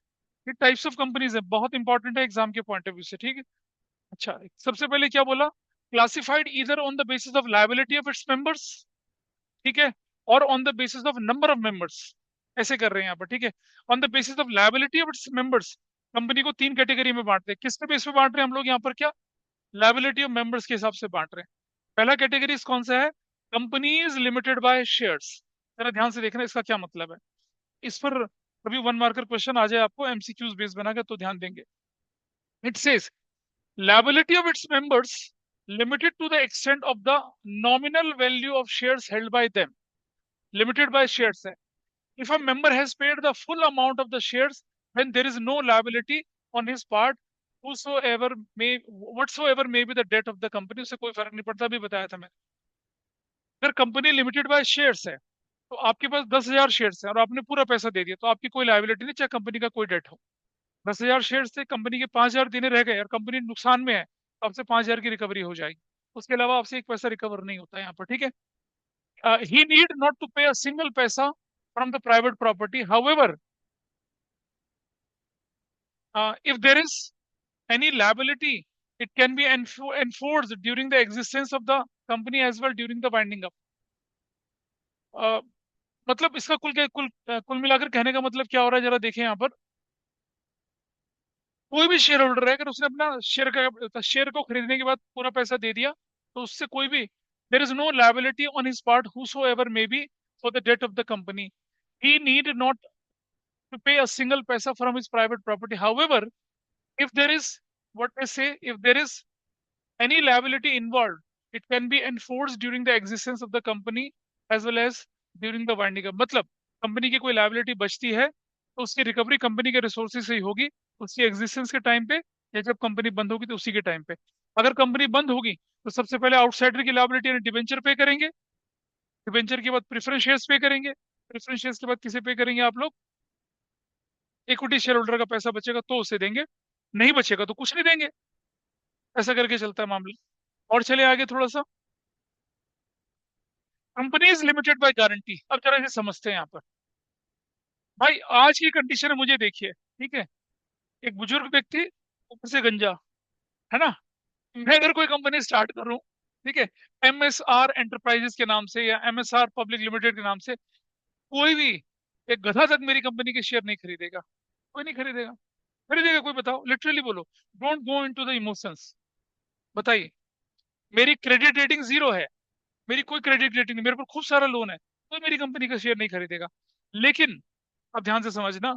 ये टाइप्स ऑफ कंपनीज है, बहुत इंपॉर्टेंट है एग्जाम के पॉइंट ऑफ व्यू से, ठीक है। अच्छा, सबसे पहले क्या बोला, classified either on the basis of liability of its members, ठीक है, और on the basis of number of members, ऐसे कर रहे हैं यहाँ पर, ठीक है। On the basis of liability of its members, company को तीन कैटेगरी में बांटते हैं, किसके बेस पे बांट रहे हैं हम लोग यहाँ पर, क्या, लायबिलिटी ऑफ मेंबर्स के हिसाब से बांट रहे हैं। पहला कैटेगरी कौन सा है, कंपनीज लिमिटेड बाय शेयर्स। जरा ध्यान से देखना इसका क्या मतलब है, इस पर कभी वन मार्कर क्वेश्चन आ जाए आपको एमसीक्यूज बेस बनाकर तो ध्यान देंगे। It says liability of its members limited to the extent of the nominal value of shares held by them, limited by shares है। If a member has paid the full amount of the shares, then there is no liability on his part, whosoever may, whatsoever may be the debt of the company, उससे कोई फर्क नहीं पड़ता, अभी बताया था मैंने। अगर कंपनी लिमिटेड बाय शेयर्स है, तो आपके पास 10,000 शेयर्स है और आपने पूरा पैसा दे दिया, तो आपकी कोई लायबिलिटी नहीं, चाहे कंपनी का कोई डेट हो। 10,000 शेयर से कंपनी के 5,000 देने रह गए और कंपनी नुकसान में है, तो आपसे 5,000 की रिकवरी हो जाएगी, उसके अलावा आपसे एक पैसा रिकवर नहीं होता यहाँ पर, ठीक है। ही need not to pay a single paisa from the private property, however if there is any liability, it can be enforced during the existence of the company as well during the winding up. मतलब इसका कुल मिलाकर कहने का मतलब क्या हो रहा है, जरा देखें यहाँ पर। कोई भी शेयर होल्डर है, अगर उसने अपना शेयर को खरीदने के बाद पूरा पैसा दे दिया, तो उससे कोई भी, there is no liability on his part whosoever may be for the debt of the company, he need not to pay a single paisa from his private property, however if there is, what I say, if there is any liability involved, it can be enforced during the existence of the company as well as during the winding up। मतलब company की कोई liability बचती है तो उसकी recovery company के resources से ही होगी, उसकी एग्जिस्टेंस के टाइम पे, या जब कंपनी बंद होगी तो उसी के टाइम पे। अगर कंपनी बंद होगी तो सबसे पहले आउटसाइडर की लायबिलिटी यानी डिबेंचर पे करेंगे, डिबेंचर के बाद प्रेफरेंस शेयर्स पे करेंगे, प्रेफरेंस शेयर्स के बाद किसे पे करेंगे आप लोग, इक्विटी शेयर होल्डर का पैसा बचेगा तो उसे देंगे, नहीं बचेगा तो कुछ नहीं देंगे, ऐसा करके चलता है मामला। और चले आगे थोड़ा सा, company is limited by guarantee. अब जरा इसे समझते हैं यहाँ पर। भाई आज की कंडीशन है, मुझे देखिए, ठीक है, एक बुजुर्ग व्यक्ति, ऊपर से गंजा, है ना, मैं अगर कोई कंपनी स्टार्ट करूं, ठीक है, एमएसआर एंटरप्राइजेस के नाम से या एमएसआर पब्लिक लिमिटेड के नाम से, कोई भी एक गधा तक मेरी कंपनी के शेयर नहीं खरीदेगा, कोई नहीं खरीदेगा। खरीदेगा कोई, बताओ, लिटरली बोलो, don't go into the emotions, बताइए। मेरी क्रेडिट रेटिंग जीरो है, मेरी कोई क्रेडिट रेटिंग नहीं, मेरे पर खूब सारा लोन है, तो मेरी कंपनी का शेयर नहीं खरीदेगा। लेकिन अब ध्यान से समझना,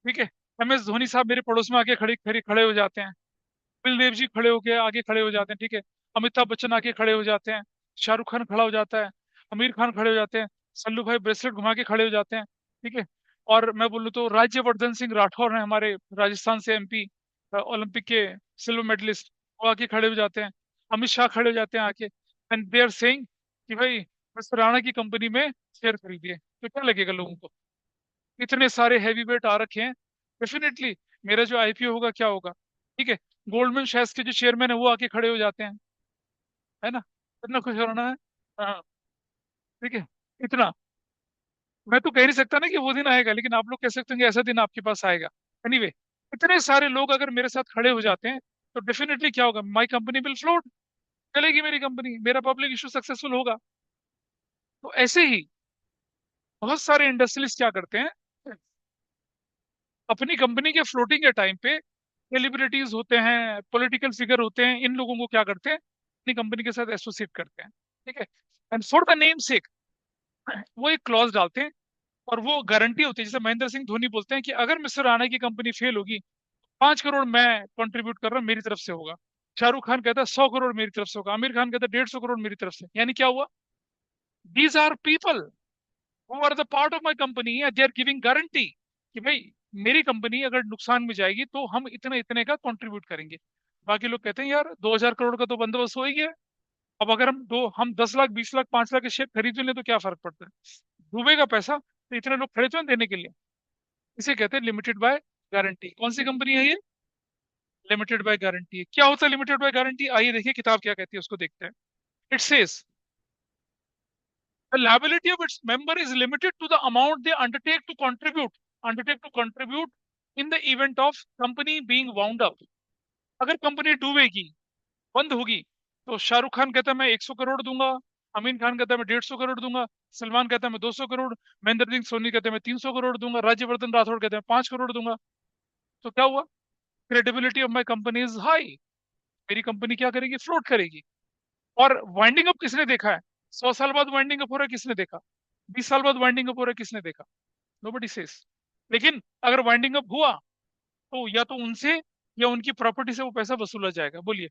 ठीक है, एमएस धोनी साहब मेरे पड़ोस में आके खड़े खड़े खड़े हो जाते हैं, कपिल देव जी खड़े होके आगे खड़े हो जाते हैं, ठीक है, अमिताभ बच्चन आके खड़े हो जाते हैं, शाहरुख खान खड़ा हो जाता है, आमिर खान खड़े हो जाते हैं, सल्लू भाई ब्रेसलेट घुमा के खड़े हो जाते हैं, ठीक है। और मैं बोलूँ तो राज्यवर्धन सिंह राठौर हैं हमारे राजस्थान से एमपी, ओलंपिक के सिल्वर मेडलिस्ट, वो आके खड़े हो जाते हैं, अमित शाह खड़े हो जाते हैं आके, एंड दे आर सेइंग कि भाई मिस्टर राणा की कंपनी में शेयर खरीदिए, तो क्या लगेगा लोगों को, इतने सारे हैवी वेट आ रखे हैं, डेफिनेटली मेरा जो आईपीओ होगा क्या होगा, ठीक है। गोल्डमैन सैक्स के जो चेयरमैन है वो आके खड़े हो जाते हैं, है ना, इतना खुश होना है, हाँ, ठीक है, इतना। मैं तो कह नहीं सकता ना कि वो दिन आएगा, लेकिन आप लोग कह सकते हैं कि ऐसा दिन आपके पास आएगा। एनीवे, इतने सारे लोग अगर मेरे साथ खड़े हो जाते हैं, तो डेफिनेटली क्या होगा, माई कंपनी विल फ्लोट, चलेगी मेरी कंपनी, मेरा पब्लिक इशू सक्सेसफुल होगा। तो ऐसे ही बहुत सारे इंडस्ट्रियलिस्ट क्या करते हैं, अपनी कंपनी के फ्लोटिंग के टाइम पे सेलिब्रिटीज होते हैं, पॉलिटिकल फिगर होते हैं, इन लोगों को क्या करते हैं, अपनी कंपनी के साथ एसोसिएट करते हैं, ठीक है। एंड फॉर द नेम सेक वो एक क्लॉज डालते हैं, और वो गारंटी होती है, जैसे महेंद्र सिंह धोनी बोलते हैं कि अगर मिस्टर राणा की कंपनी फेल होगी, 5 करोड़ मैं कंट्रीब्यूट कर रहा हूँ, मेरी तरफ से होगा। शाहरुख खान कहता है 100 करोड़ मेरी तरफ से होगा, आमिर खान कहता है 150 करोड़ मेरी तरफ से। यानी क्या हुआ, these are people who are the part of my company, they are giving guarantee कि भाई मेरी कंपनी अगर नुकसान में जाएगी तो हम इतने इतने का कंट्रीब्यूट करेंगे। बाकी लोग कहते हैं यार 2,000 करोड़ का तो बंदोबस्त हो ही गया। अब अगर हम 10 लाख 20 लाख 5 लाख के शेयर खरीद लें तो क्या फर्क पड़ता है। डूबेगा पैसा तो इतने लोग खड़े तो हैं देने के लिए। इसे कहते हैं लिमिटेड बाय गारंटी। कौन सी कंपनी है ये? लिमिटेड बाय गारंटी है। क्या होता है लिमिटेड बाय गारंटी? आइए देखिए किताब क्या कहती है, उसको देखते हैं। It says the liability of its member is limited to the amount they undertake to contribute in the event of company being wound up। अगर कंपनी डूबेगी, बंद होगी, तो शाहरुख खान कहता है मैं 100 करोड़ दूंगा, अमीन खान कहता है मैं 150 करोड़ दूंगा, सलमान कहता है मैं 200 करोड़, महेंद्र सिंह सोनी कहते हैं मैं 300 करोड़ दूंगा, राज्यवर्धन राठौड़ कहते हैं 5 करोड़ दूंगा। तो क्या हुआ? Credibility of my company is high. मेरी कंपनी क्या करेगी? फ्लोट करेगी। और वाइंडिंग अप किसने देखा है? 100 साल बाद वाइंडिंग अप हो रहा है किसने देखा? 20 साल बाद वाइंडिंग अप हो रहा है किसने देखा? Nobody says. लेकिन अगर वाइंडिंग अप हुआ तो या तो उनसे या उनकी प्रॉपर्टी से वो पैसा वसूला जाएगा। बोलिए।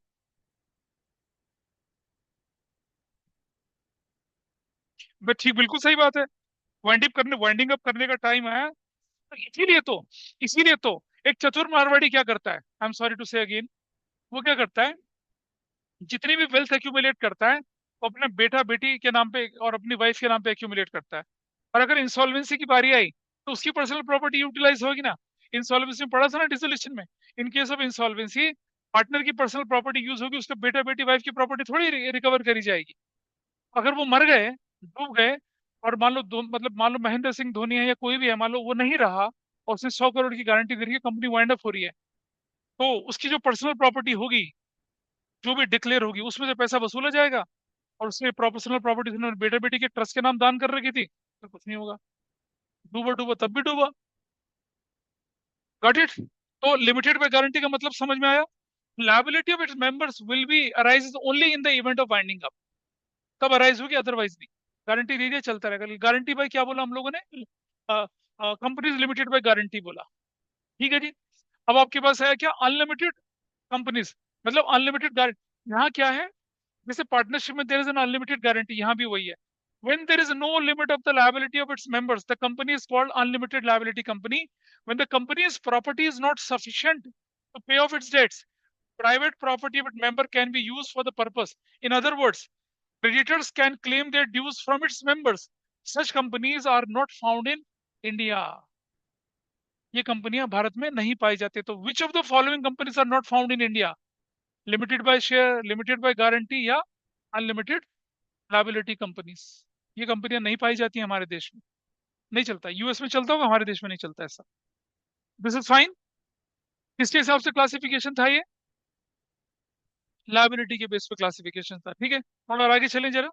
मैं ठीक, बिल्कुल सही बात है। वाइंडिंग अप करने का टाइम है। तो इसीलिए तो एक चतुर मारवाड़ी क्या करता है, आई एम सॉरी टू से अगेन, वो क्या करता है, जितनी भी वेल्थ एक्यूमुलेट करता है वो अपने बेटा बेटी के नाम पे और अपनी वाइफ के नाम पे एक्यूमुलेट करता है। और अगर इंसॉल्वेंसी की बारी आई तो उसकी पर्सनल प्रॉपर्टी यूटिलाइज होगी ना। इंसॉल्वेंसी में पढ़ा था ना डिसोल्यूशन में। इन केस ऑफ इंसॉल्वेंसी पार्टनर की पर्सनल प्रॉपर्टी यूज होगी, उसके बेटा बेटी वाइफ की प्रॉपर्टी थोड़ी रिकवर करी जाएगी। अगर वो मर गए, डूब गए, और मान लो मतलब मान लो महेंद्र सिंह धोनी है या कोई भी है, मान लो वो नहीं रहा और उसने 100 करोड़ की गारंटी दे रही है, कंपनी वाइंड अप हो रही है, तो उसकी जो पर्सनल प्रॉपर्टी होगी, जो भी डिक्लेयर होगी, उसमें से पैसा वसूला जाएगा। और उससे प्रोफेशनल प्रॉपर्टी उन्होंने बेटा बेटी के ट्रस्ट के नाम दान कर रखी थी, तो कुछ नहीं होगा। डूबा डूबा तब भी डूबा। Got it? तो लिमिटेड बाय गारंटी का मतलब समझ में आया? Liability of its members will be arise only in the event of winding up. तब अराइज होगी, अदरवाइज नहीं। गारंटी दे दिया, चलता रहेगा। गारंटी बाय क्या बोला हम लोगों ने? कंपनीज लिमिटेड बाय गारंटी बोला। ठीक है जी। अब आपके पास है क्या? अनलिमिटेड कंपनीज, मतलब अनलिमिटेड गारंटी। यहाँ क्या है? जैसे पार्टनरशिप में there is an unlimited guarantee, यहाँ भी वही है। When there is no limit of the liability of its members, the company is called unlimited liability company. When the company's property is not sufficient to pay off its debts, private property of its member can be used for the purpose. In other words, creditors can claim their dues from its members. Such companies are not found in India. ये कंपनियां भारत में नहीं पाई जाती। तो which of the following companies are not found in India? Limited by share, limited by guarantee, या unlimited liability companies. ये कंपनियां नहीं पाई जाती हैं हमारे देश में। नहीं चलता। यूएस में चलता होगा, हमारे देश में नहीं चलता ऐसा। This is fine. किसके हिसाब से क्लासिफिकेशन था ये? लाइबिलिटी के बेस पे क्लासिफिकेशन था। ठीक है, थोड़ा और आगे चलें जरा।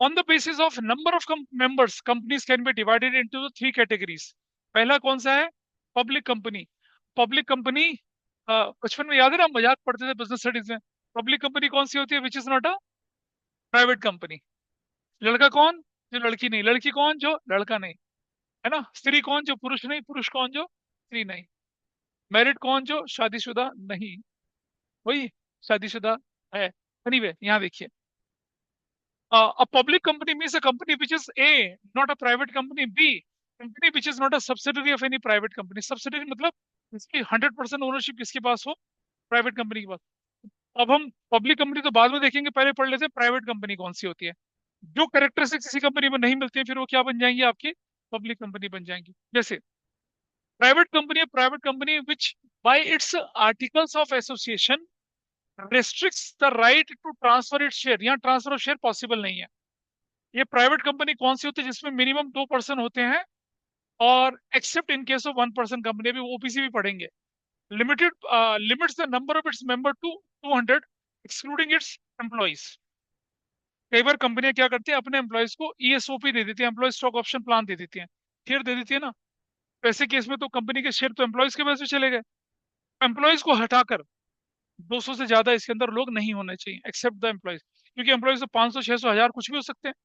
On the basis of number of members companies can be divided into 3 categories. पहला कौन सा है? Public company. पब्लिक कंपनी, बचपन में याद है ना, हम मजाक पढ़ते थे बिजनेस स्टडीज में। पब्लिक कंपनी कौन सी होती है? विच is not a private company. लड़का कौन? जो लड़की नहीं। लड़की कौन? जो लड़का नहीं। है ना? स्त्री कौन? जो पुरुष नहीं। पुरुष कौन? जो स्त्री नहीं। मैरिड कौन? जो शादीशुदा नहीं। वही शादीशुदा है। एनीवे, यहाँ देखिए, a public company means a company which is A, not a private company; B, company which is not a subsidiary of any private company। subsidiary मतलब इसकी 100% ओनरशिप किसके पास हो? प्राइवेट कंपनी के पास। अब हम पब्लिक कंपनी तो बाद में देखेंगे, पहले पढ़ लेते हैं प्राइवेट कंपनी कौन सी होती है। जो कैरेक्टरिस्टिक्स किसी कंपनी में नहीं मिलती है, फिर वो क्या बन जाएंगी? आपकी पब्लिक कंपनी बन जाएंगी। जैसे private company which bye it's articles of association restricts the right to transfer its share। यहाँ ट्रांसफर ऑफ शेयर पॉसिबल नहीं है। ये प्राइवेट कंपनी कौन सी होती है? जिसमें मिनिमम 2% होते हैं, और except in case of 1% company. अभी ओपीसी भी पढ़ेंगे। Limited limits the number of its member to 200 excluding its employees. कई बार कंपनियां क्या करती हैं, अपने एम्प्लॉइज को ईएसओपी दे देती है, एम्प्लॉय स्टॉक ऑप्शन प्लान दे देती है, शेयर दे देती है ना। तो ऐसे केस में तो कंपनी के शेयर तो एम्प्लॉइज के पास भी चले गए। एम्प्लॉइज को हटाकर 200 से ज्यादा इसके अंदर लोग नहीं होने चाहिए, एक्सेप्ट द एम्प्लॉइज। क्योंकि एम्प्लॉइज तो 500 600 1000 कुछ भी हो सकते हैं।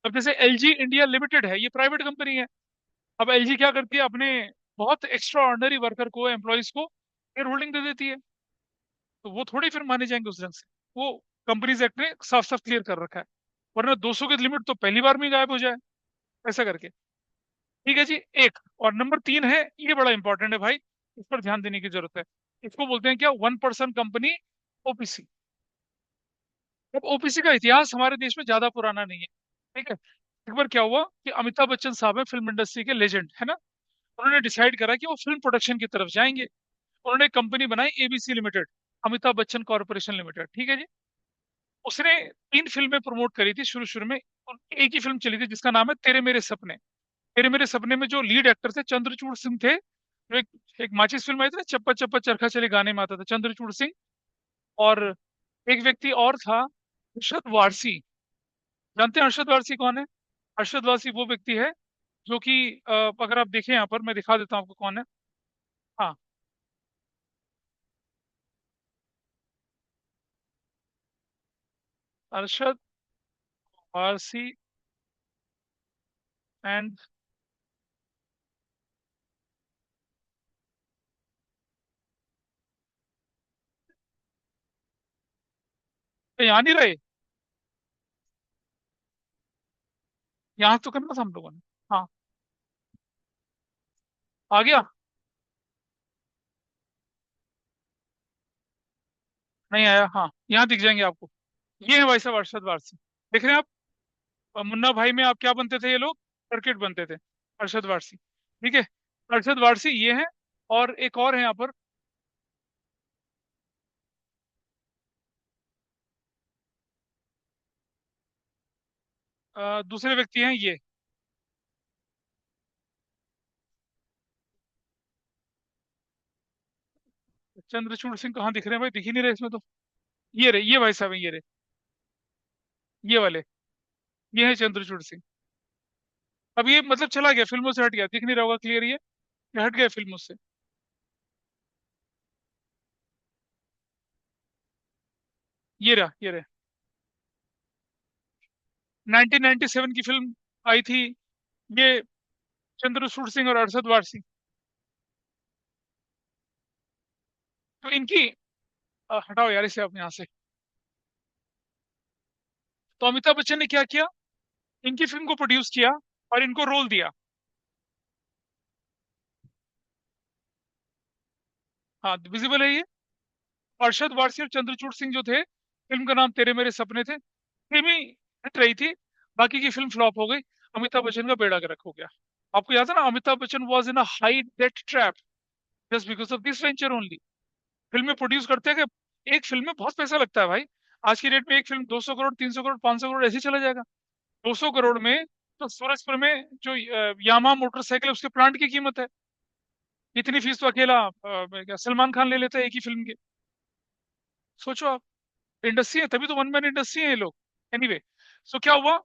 अब जैसे एलजी इंडिया लिमिटेड है, ये प्राइवेट कंपनी है। अब एलजी क्या करती है, अपने बहुत एक्स्ट्रा ऑर्डिनरी वर्कर को, एम्प्लॉइज को शेयर होल्डिंग दे देती है। तो वो थोड़ी फिर माने जाएंगे उस ढंग से। वो कंपनीज एक्ट ने साफ साफ क्लियर कर रखा है। वरना 200 की लिमिट तो पहली बार में ही गायब हो जाए, ऐसा करके। ठीक है जी। एक और नंबर तीन है, ये बड़ा इंपॉर्टेंट है भाई, इस पर ध्यान देने की जरूरत है। इसको बोलते हैं क्या, वन पर्सन कंपनी, ओपीसी। अब ओपीसी का इतिहास हमारे देश में ज्यादा पुराना नहीं है, ठीक है। एक बार क्या हुआ कि अमिताभ बच्चन साहब है, फिल्म इंडस्ट्री के लेजेंड है ना, उन्होंने डिसाइड करा कि वो फिल्म प्रोडक्शन की तरफ जाएंगे। उन्होंने कंपनी बनाई ABC limited, Amitabh Bachchan corporation limited, ठीक है जी। उसने तीन फिल्में प्रमोट करी थी शुरू शुरू में, और एक ही फिल्म चली थी जिसका नाम है तेरे मेरे सपने। तेरे मेरे सपने में जो लीड एक्टर थे चंद्रचूड़ सिंह थे, जो एक माचिस फिल्म आई थी ना, चप्पा चप्पा चरखा चले गाने में आता था चंद्रचूड़ सिंह। और एक व्यक्ति और था, अरशद वारसी। जानते हैं अरशद वारसी कौन है? अरशद वारसी वो व्यक्ति है जो कि अगर आप देखें यहाँ पर, मैं दिखा देता हूँ आपको कौन है। हाँ, अरशद वारसी एंड, यहाँ नहीं रहे, यहाँ तो करना था हम लोगों ने। हाँ, आ गया। नहीं आया, हाँ यहाँ दिख जाएंगे आपको। ये है भाई साहब अरशद वारसी, देख रहे हैं आप? मुन्ना भाई में आप क्या बनते थे, ये लोग सर्किट बनते थे, अरशद वारसी, ठीक है। अरशद वारसी ये है। और एक और है यहाँ पर, दूसरे व्यक्ति हैं ये, चंद्रचूड़ सिंह कहाँ दिख रहे हैं भाई, दिख ही नहीं रहे इसमें तो। ये रहे, ये भाई साहब हैं, ये रहे, ये वाले, ये है चंद्रचूड़ सिंह। अब ये मतलब चला गया, फिल्मों से हट गया, दिख नहीं रहा होगा क्लियर ये हट गया फिल्मों से। ये रहा, ये रहा, 1997 की फिल्म आई थी ये, चंद्रचूड़ सिंह और अरशद वारसी। तो इनकी हटाओ यार इसे आप यहाँ से। तो अमिताभ बच्चन ने क्या किया, इनकी फिल्म को प्रोड्यूस किया और इनको रोल दिया। हाँ, विजिबल है ये। अरशद वारसी और चंद्रचूड़ सिंह जो थे, फिल्म का नाम तेरे मेरे सपने थे, फिल्म ही हिट रही थी, बाकी की फिल्म फ्लॉप हो गई। अमिताभ बच्चन का बेड़ा गर्क हो गया। आपको याद है ना, Amitabh Bachchan was in a high debt trap just because of this venture only. फिल्में प्रोड्यूस करते हैं कि एक फिल्म में बहुत पैसा लगता है भाई। आज की डेट में एक फिल्म 200 करोड़, 300 करोड़, 500 करोड़ ऐसे ही चला जाएगा। 200 करोड़ में तो सूरजपुर में जो यामा मोटरसाइकिल है उसके प्लांट की कीमत है। इतनी फीस तो अकेला क्या सलमान खान ले लेता है एक ही फिल्म की। सोचो आप, इंडस्ट्री है, तभी तो वन मैन इंडस्ट्री है ये लोग। एनीवे, सो क्या हुआ,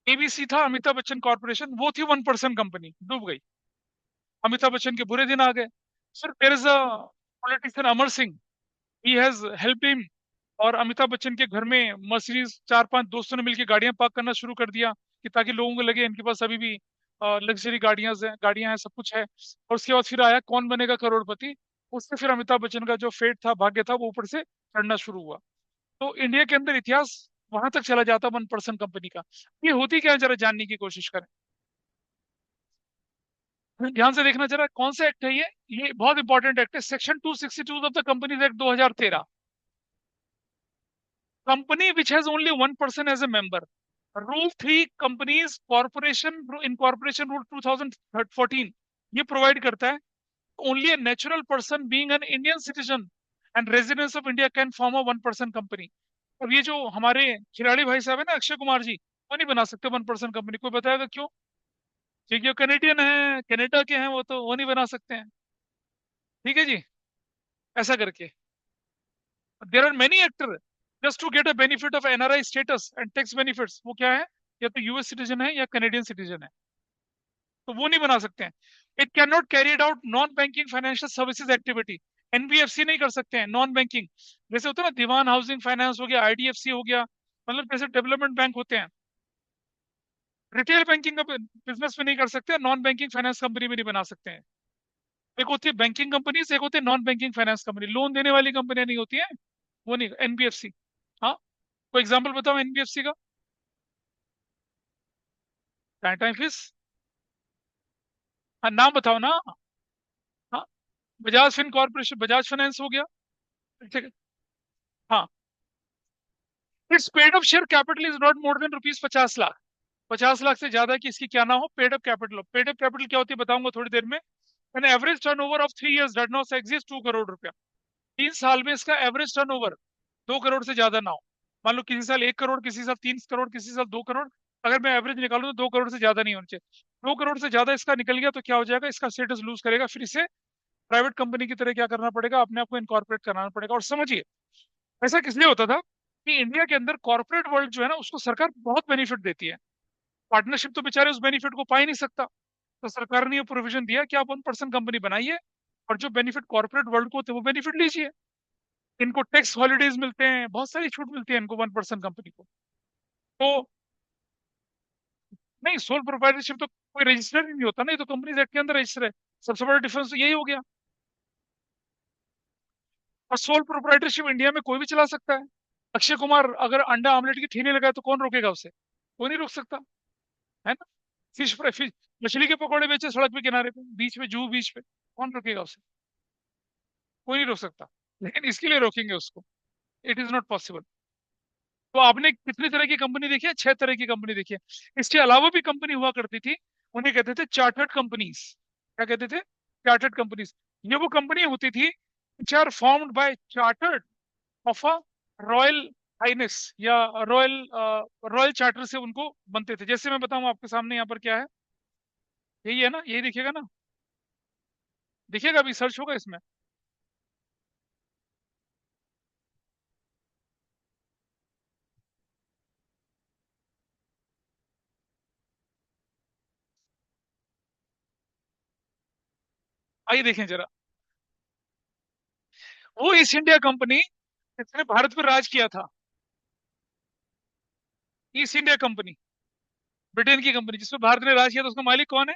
एबीसी था अमिताभ बच्चन कॉर्पोरेशन, वो थी वन पर्सन कंपनी, डूब गई। अमिताभ बच्चन के बुरे दिन आ गए। Sir there is a politician Amar Singh, he has help him. और अमिताभ बच्चन के घर में मर्सिडीज चार पांच दोस्तों ने मिलकर गाड़ियां पार्क करना शुरू कर दिया, कि ताकि लोगों को लगे इनके पास अभी भी लग्जरी गाड़ियां हैं, सब कुछ है। और उसके बाद फिर आया कौन बनेगा करोड़पति। उससे फिर अमिताभ बच्चन का जो फेट था, भाग्य था, वो ऊपर से चढ़ना शुरू हुआ। तो इंडिया के अंदर इतिहास वहां तक चला जाता वन पर्सन कंपनी का। ये होती क्या है, जरा जानने की कोशिश करें। ध्यान से देखना जरा, कौन सा एक्ट है ये बहुत इंपॉर्टेंट एक्ट है, section 262 of the companies act 2013। Company which has only one person as a member, rule three companies corporation incorporation rule 2014 ये प्रोवाइड करता है, only a natural person being an Indian citizen and residents of India can form a one person company। अब ये जो हमारे खिलाड़ी भाई साहब है ना, अक्षय कुमार जी, वो नहीं बना सकते वन पर्सन कंपनी, कोई बताएगा क्यों? क्योंकि वो कनेडियन है, कनाडा के हैं, वो नहीं बना सकते हैं। ठीक है जी, ऐसा करके there are many actor just to get a benefit of NRI status and tax benefits, वो क्या है, या तो यूएस सिटीजन है या कनेडियन सिटीजन है, तो वो नहीं बना सकते हैं। It can not carried out non banking financial services activity, NBFC नहीं कर सकते हैं नॉन बैंकिंग। जैसे होता है ना, दीवान हाउसिंग फाइनेंस हो गया, आईडीएफसी हो गया, मतलब जैसे डेवलपमेंट बैंक होते हैं। रिटेल बैंकिंग का बिजनेस में नहीं कर सकते, नॉन बैंकिंग फाइनेंस कंपनी में नहीं बना सकते हैं। एक होती है बैंकिंग कंपनी, एक होती है non banking finance company, loan देने वाली कंपनियां नहीं होती है, वो नहीं, एनबीएफसी। हाँ, कोई एग्जाम्पल बताओ एनबीएफसी का। टाटा फिस, हाँ नाम बताओ ना। हाँ, Bajaj fin corporation, Bajaj finance हो गया। ठीक है। हाँ, its paid up share capital is not more than rupees 50 lakh. 50 lakh से ज्यादा की इसकी क्या ना हो, paid up capital. Paid up capital क्या होती है बताऊंगा थोड़ी देर में। An average turnover of 3 years does not exist 2 crore रुपया। 3 साल में इसका एवरेज टर्नओवर 2 करोड़ से ज्यादा ना हो। मान लो किसी साल 1 करोड़, किसी साल 3 करोड़, किसी साल 2 करोड़। अगर मैं एवरेज निकालूं तो 2 करोड़ से ज्यादा नहीं होना चाहिए। 2 करोड़ से ज्यादा इसका निकल गया तो क्या हो जाएगा, इसका स्टेटस लूज करेगा, फिर इसे प्राइवेट कंपनी की तरह क्या करना पड़ेगा, अपने आप को इनकॉर्पोरेट कराना पड़ेगा। और समझिए, ऐसा किस लिए होता था कि इंडिया के अंदर कॉर्पोरेट वर्ल्ड जो है ना, उसको सरकार बहुत बेनिफिट देती है। पार्टनरशिप तो बेचारे उस बेनिफिट को पा ही नहीं सकता। तो सरकार ने ये प्रोविजन दिया कि आप 1% कंपनी बनाइए, और जो बेनिफिट कॉर्पोरेट वर्ल्ड को होते हैं वो बेनिफिट लीजिए। इनको टैक्स हॉलीडेज मिलते हैं, बहुत सारी छूट मिलती है इनको 1% कंपनी को। तो नहीं, सोल प्रोप्राइटरशिप तो कोई रजिस्टर ही नहीं होता, नहीं तो कंपनीज एक्ट के अंदर रजिस्टर है। सबसे बड़ा डिफरेंस तो यही हो गया। और सोल प्रोप्राइटरशिप इंडिया में कोई भी चला सकता है। अक्षय कुमार अगर अंडा आमलेट की ठेली लगाए तो कौन रोकेगा उसे? कोई नहीं रोक सकता, है ना। फिश फ्राई, फिश, मछली के पकौड़े बेचे सड़क पे किनारे पे, बीच में, जू बीच पे, कौन रोकेगा उसे? कोई नहीं रोक सकता। लेकिन इसके लिए रोकेंगे उसको? It is not possible. तो आपने कितनी तरह की कंपनी देखी है? 6 तरह की कंपनी देखी है। इसके अलावा भी कंपनी हुआ करती थी, उन्हें कहते थे चार्टर्ड कंपनीज। क्या कहते थे? Chartered companies. ये वो कंपनी होती थी which are formed by chartered of a royal highness, या रॉयल रॉयल चार्टर से उनको बनते थे। जैसे मैं बताऊं आपके सामने यहाँ पर क्या है, यही है ना, यही दिखेगा ना, दिखेगा, अभी सर्च होगा इसमें। आइए देखें जरा। वो ईस्ट इंडिया कंपनी जिसने भारत पर राज किया था, ईस्ट इंडिया कंपनी, ब्रिटेन की कंपनी जिसमें भारत ने राज किया था, उसका मालिक कौन है?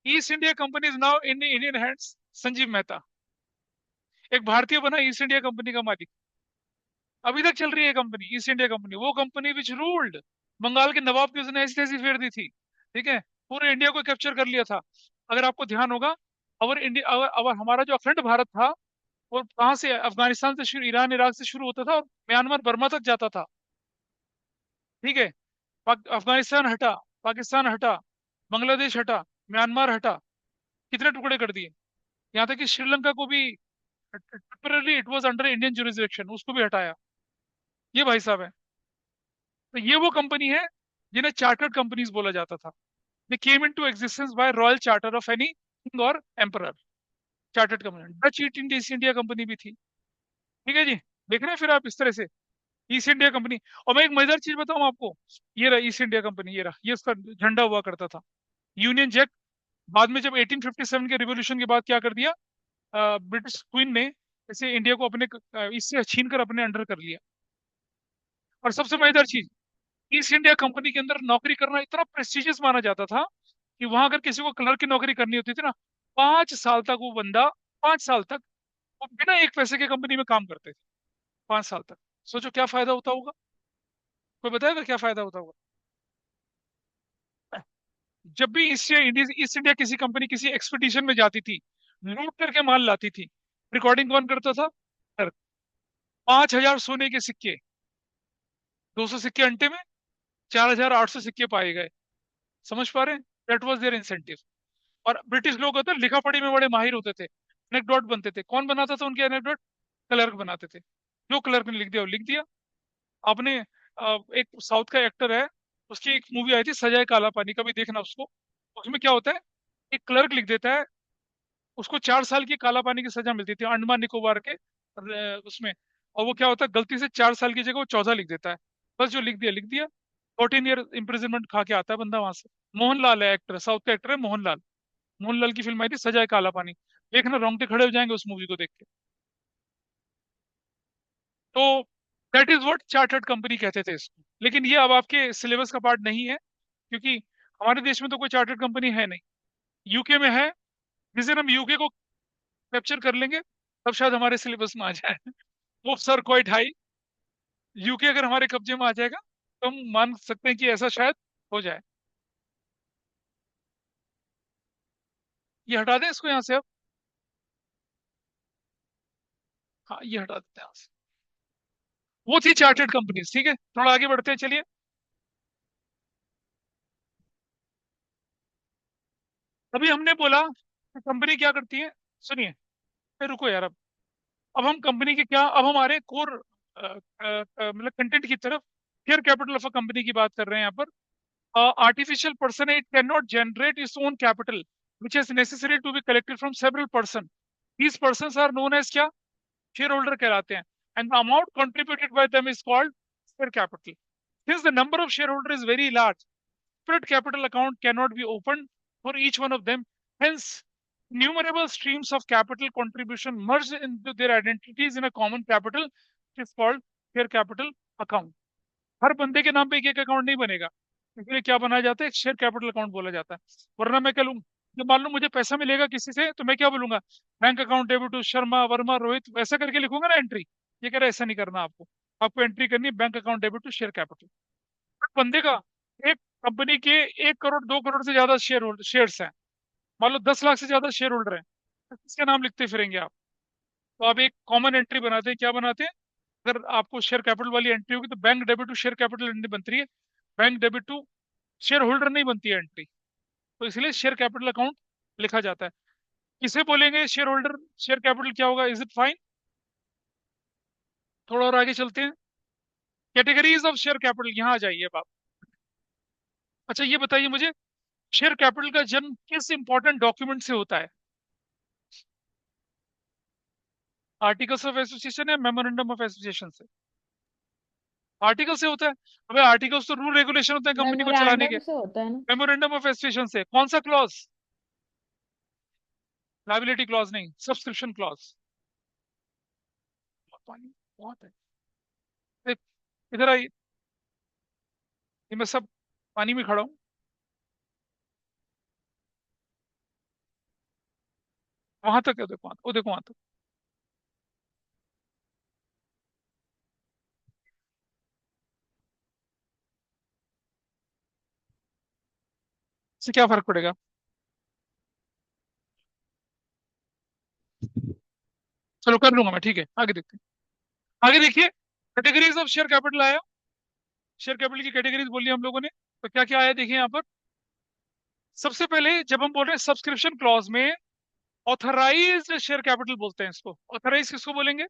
East India company is now in Indian hands. Sanjeev Mehta, एक भारतीय बना ईस्ट इंडिया कंपनी का मालिक। अभी तक चल रही है कंपनी, ईस्ट इंडिया कंपनी, वो कंपनी विच रूल्ड। बंगाल के नवाब की उसने ऐसी तैसी फेर दी थी। ठीक है, पूरे इंडिया को कैप्चर कर लिया था। अगर आपको ध्यान होगा, अवर इंडिया, अवर हमारा जो अखंड भारत था, वो कहाँ से, अफगानिस्तान से शुरू, ईरान इराक से शुरू होता था और म्यांमार बर्मा तक जाता था। ठीक है, अफगानिस्तान हटा, पाकिस्तान हटा, बांग्लादेश हटा, म्यांमार हटा, कितने टुकड़े कर दिए। यहाँ तक कि श्रीलंका को भी temporary it was under Indian jurisdiction, उसको भी हटाया। ये भाई साहब है। तो ये वो कंपनी है जिन्हें चार्टर्ड कंपनीज बोला जाता था। They came into existence by royal charter of any king और emperor. Chartered company, Dutch East India company भी थी। ठीक है जी। देख रहे हैं फिर आप इस तरह से ईस्ट इंडिया कंपनी। और मैं एक मजेदार चीज बताऊं आपको, ये रहा ईस्ट इंडिया कंपनी, ये रहा, ये उसका झंडा हुआ करता था, यूनियन जैक। बाद में जब 1857 के रिवॉल्यूशन के बाद क्या कर दिया, ब्रिटिश क्वीन ने इसे, इंडिया को अपने इससे छीन कर अपने अंडर कर लिया। और सबसे मजेदार चीज, ईस्ट इंडिया कंपनी के अंदर नौकरी करना इतना प्रेस्टिजियस माना जाता था कि वहां अगर किसी को क्लर्क की नौकरी करनी होती थी ना, 5 साल तक वो बंदा, 5 साल तक वो बिना एक पैसे के कंपनी में काम करते थे। 5 साल तक। सोचो क्या फायदा होता होगा। कोई बताएगा क्या फायदा होता होगा? जब भी ईस्ट इंडिया किसी कंपनी किसी एक्सपीडिशन में जाती थी, लूट करके माल लाती थी, रिकॉर्डिंग कौन करता था? क्लर्क। 5,000 सोने के सिक्के, 200 सिक्के अंटे में, 4,800 सिक्के पाए गए। समझ पा रहे हैं? That was there incentive. और ब्रिटिश लोग होते लिखा पढ़ी में बड़े माहिर होते थे, एनेक्डोट बनते थे। कौन बनाता था उनके एनेक्डोट? क्लर्क बनाते थे। जो क्लर्क ने लिख दिया वो लिख दिया। आपने एक साउथ का एक्टर है, उसकी एक मूवी आई थी सजाए काला पानी, कभी देखना उसको। उसमें क्या होता है, एक क्लर्क लिख देता है, उसको 4 साल की काला पानी की सजा मिलती थी अंडमान निकोबार के उसमें। और वो क्या होता है, गलती से 4 साल की जगह वो 14 लिख देता है। बस जो लिख दिया लिख दिया। 14 ईयर इम्प्रिजनमेंट खा के आता है बंदा वहां से। मोहनलाल है एक्टर, साउथ का एक्टर है मोहनलाल। मोहनलाल की फिल्म आई थी सजाए काला पानी। देखना, रोंगटे खड़े हो जाएंगे उस मूवी को देख के। तो that is what chartered company कहते थे इसको। लेकिन ये अब आपके सिलेबस का पार्ट नहीं है, क्योंकि हमारे देश में तो कोई चार्टर्ड कंपनी है नहीं। यूके में है। जिस दिन हम यूके को कैप्चर कर लेंगे, तब शायद हमारे सिलेबस में आ जाए। वो सर क्वाइट हाई। यूके अगर हमारे कब्जे में आ जाएगा तो हम मान सकते हैं कि ऐसा शायद हो जाए। ये हटा दें इसको यहाँ से अब। हाँ, ये हटा देते हैं यहाँ से। वो थी चार्टर्ड कंपनीज, ठीक है, थोड़ा आगे बढ़ते हैं, चलिए। अभी हमने बोला कंपनी क्या करती है। सुनिए, रुको यार। अब हम कंपनी के क्या, अब हमारे कोर मतलब कंटेंट की तरफ, share capital of a company की बात कर रहे हैं यहाँ पर। आर्टिफिशियल पर्सन है, it can not generate its own capital which is necessary to be collected from several person. These person are known as क्या, शेयर होल्डर कहलाते हैं। And the amount contributed by them is called share capital. Since the number of share holder is very large, separate capital account cannot be opened for each one of them. Hence, innumerable streams of capital contribution merge into their identities in a common capital, which is called share capital account. हर बंदे के नाम पे एक एक account नहीं बनेगा, इसलिए क्या बनाया जाता है, एक शेयर कैपिटल अकाउंट बोला जाता है। वरना मैं क्या लूँ, जब मान लो मुझे पैसा मिलेगा किसी से, तो मैं क्या बोलूंगा, bank account debit to Sharma Verma Rohit, वैसा करके लिखूंगा ना एंट्री। ये कह रहा है ऐसा नहीं करना आपको, आपको एंट्री करनी है bank account debit to share capital. बंदे का, एक कंपनी के 1 करोड़ 2 करोड़ से ज्यादा शेयर्स हैं, मान लो 10 लाख से ज्यादा शेयर होल्डर हैं, तो किसके नाम लिखते फिरेंगे आप। तो आप एक कॉमन एंट्री बनाते हैं, क्या बनाते हैं, अगर आपको शेयर कैपिटल वाली एंट्री होगी तो bank debit to share capital entry बनती है, bank debit to share holder नहीं बनती है एंट्री। तो इसलिए शेयर कैपिटल अकाउंट लिखा जाता है। किसे बोलेंगे शेयर होल्डर, शेयर कैपिटल क्या होगा, इज इट फाइन। थोड़ा और आगे चलते हैं, कैटेगरीज ऑफ शेयर कैपिटल, यहाँ आ जाइए अब आप। अच्छा ये बताइए मुझे, शेयर कैपिटल का जन्म किस इंपॉर्टेंट डॉक्यूमेंट से होता है, आर्टिकल्स ऑफ एसोसिएशन या मेमोरेंडम ऑफ एसोसिएशन से। आर्टिकल से होता है। अबे आर्टिकल्स तो रूल रेगुलेशन होते हैं कंपनी को चलाने के। मेमोरेंडम से होता है ना। मेमोरेंडम ऑफ एसोसिएशन से कौन सा क्लॉज, लाइबिलिटी क्लॉज नहीं, सब्सक्रिप्शन क्लॉज। पानी बहुत है। देख, इधर आई, ये मैं सब पानी में खड़ा हूँ। वहां तक है, देखो वो देखो वहां तक। इससे क्या फर्क पड़ेगा, चलो कर लूंगा मैं, ठीक है, आगे देखते हैं। आगे देखिए, कैटेगरीज ऑफ शेयर कैपिटल आया। शेयर कैपिटल की कैटेगरीज बोली हम लोगों ने, तो क्या क्या आया देखिए यहाँ पर। सबसे पहले जब हम बोल रहे हैं सब्सक्रिप्शन क्लॉज में, ऑथराइज्ड शेयर कैपिटल बोलते हैं इसको। ऑथराइज किसको बोलेंगे,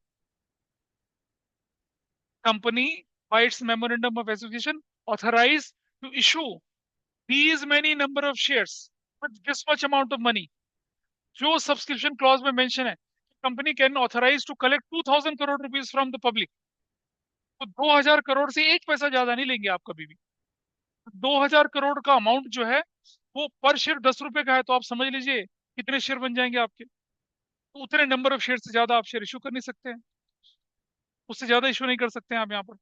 company by its memorandum of association authorise to issue these many number of shares with this much amount of money। जो सब्सक्रिप्शन क्लॉज में मेंशन है, company can authorise to collect 2000 crore rupees from the public. तो 2000 करोड़ से एक पैसा ज्यादा नहीं लेंगे आप कभी भी। 2000 करोड़ का अमाउंट जो है, वो पर शेयर 10 रुपए का है, तो आप समझ लीजिए कितने शेयर बन जाएंगे आपके। तो उतने नंबर ऑफ शेयर से ज्यादा आप शेयर इशू कर नहीं सकते हैं, उससे ज्यादा इशू नहीं कर सकते हैं आप यहाँ पर।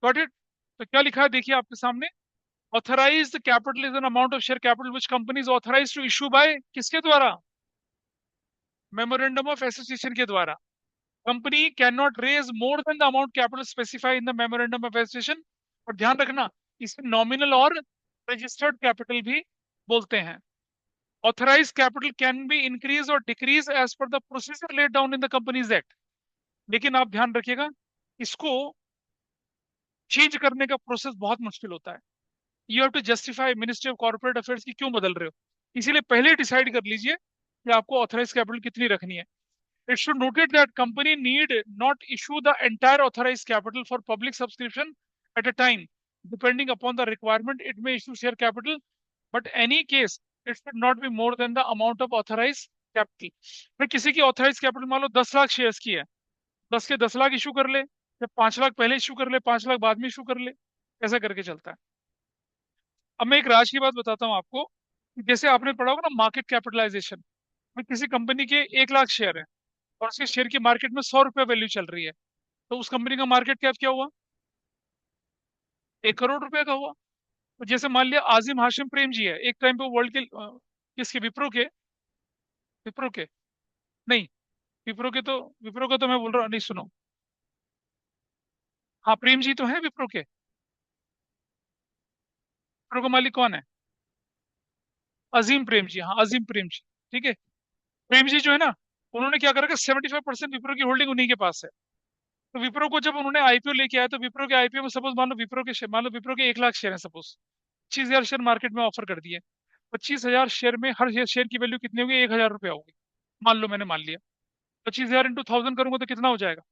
Got it. तो क्या लिखा है देखिए आपके सामने, authorised capital is an amount of share capital which company is authorised to issue by, किसके द्वारा, मेमोरेंडम ऑफ एसोसिएशन के द्वारा। Company can not raise more than the amount capital specify in the memorandum of association. और ध्यान रखना, इसे nominal और registered capital भी बोलते हैं। Authorise capital can be increase और decrease as per the procedure laid down in the companies act. लेकिन आप ध्यान रखिएगा, इसको चेंज करने का प्रोसेस बहुत मुश्किल होता है। You have to justify ministry of corporate affairs की क्यों बदल रहे हो, इसीलिए पहले डिसाइड कर लीजिए कि आपको ऑथराइज कैपिटल कितनी रखनी है। It should noted that company need not issue the entire authorized capital for public subscription at a time. Depending upon the requirement, it may issue share capital, but any case, it should not be more than the amount of authorized capital. मैं किसी की authorized capital मान लो 10 lakh shares की है, 10 के 10 lakh issue कर ले, या 5 लाख पहले इशू कर ले, 5 लाख बाद में इशू कर ले, ऐसा करके चलता है। अब मैं एक राज की बात बताता हूँ आपको, जैसे आपने पढ़ा होगा ना मार्केट कैपिटलाइजेशन में, किसी कंपनी के 1 लाख शेयर है और उसके शेयर की मार्केट में 100 रुपये वैल्यू चल रही है, तो उस कंपनी का मार्केट कैप क्या हुआ, 1 करोड़ रुपए का हुआ। तो जैसे मान लिया आजिम हाशिम प्रेम जी है, एक टाइम पे वर्ल्ड के किसके, विप्रो के नहीं, विप्रो के तो मैं बोल रहा हूँ, नहीं सुनो। हाँ प्रेम जी तो है विप्रो के, विप्रो का मालिक कौन है, अजीम प्रेम जी, हाँ अजीम प्रेम जी, ठीक है। प्रेम जी जो है ना, उन्होंने क्या करा कि 75% विप्रो की होल्डिंग उन्हीं के पास है। तो विप्रो को जब उन्होंने आईपीओ लेके आया, तो विप्रो के आईपीओ में सपोज मान लो विप्रो के 1 लाख शेयर है सपोज, 25,000 शेयर मार्केट में ऑफर कर दिए। 25,000 शेयर में हर शेयर की वैल्यू कितनी होगी? 1,000 रुपया होगी। मान लो, मैंने मान लिया। 25,000 इंटू 1000 करूंगा तो कितना हो जाएगा?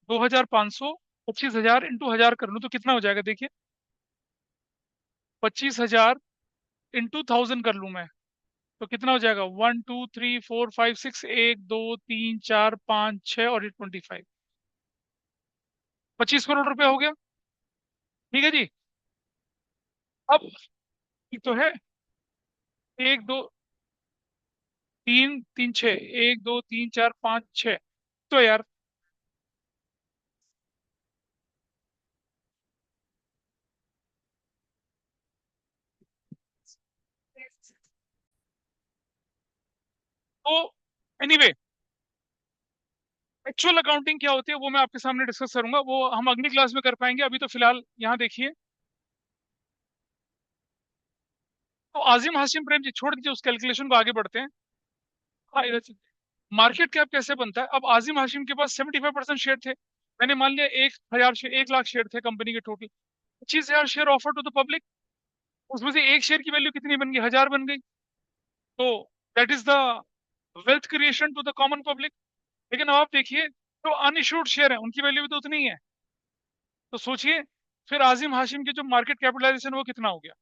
2,500। 25,000 इंटू 1000 कर लूं तो कितना हो जाएगा? देखिए, 25,000 इंटू 1000 कर लूं मैं तो कितना हो जाएगा? 1 2 3 4 5 6, 1 2 3 4 5 6 और 25। 25 करोड़ रुपया हो गया। ठीक है जी। अब एक तो है, 1 2 3 3 6, 1 2 3 4 5 6। तो यार, तो एनीवे, एक्चुअल अकाउंटिंग क्या होती है वो मैं आपके सामने डिस्कस करूंगा, वो हम अगली क्लास में कर पाएंगे। अभी तो फिलहाल यहाँ देखिए। तो आजिम हाशिम प्रेम जी छोड़ दीजिए, उस कैलकुलेशन को, आगे बढ़ते हैं। हाँ, इधर से। मार्केट कैप कैसे बनता है? अब आजिम हाशिम के पास 75% शेयर थे। मैंने मान लिया 1,000 शेयर, 1 लाख शेयर थे कंपनी के total. 25,000 share offer to the public. उसमें से एक शेयर की वैल्यू कितनी बन गई? 1,000 बन गई। तो that is the wealth creation to the common public. लेकिन अब आप देखिए, जो अनइश्यूड शेयर है उनकी वैल्यू भी तो उतनी ही है। तो सोचिए, फिर आजिम हाशिम की जो मार्केट कैपिटलाइजेशन वो कितना हो गया?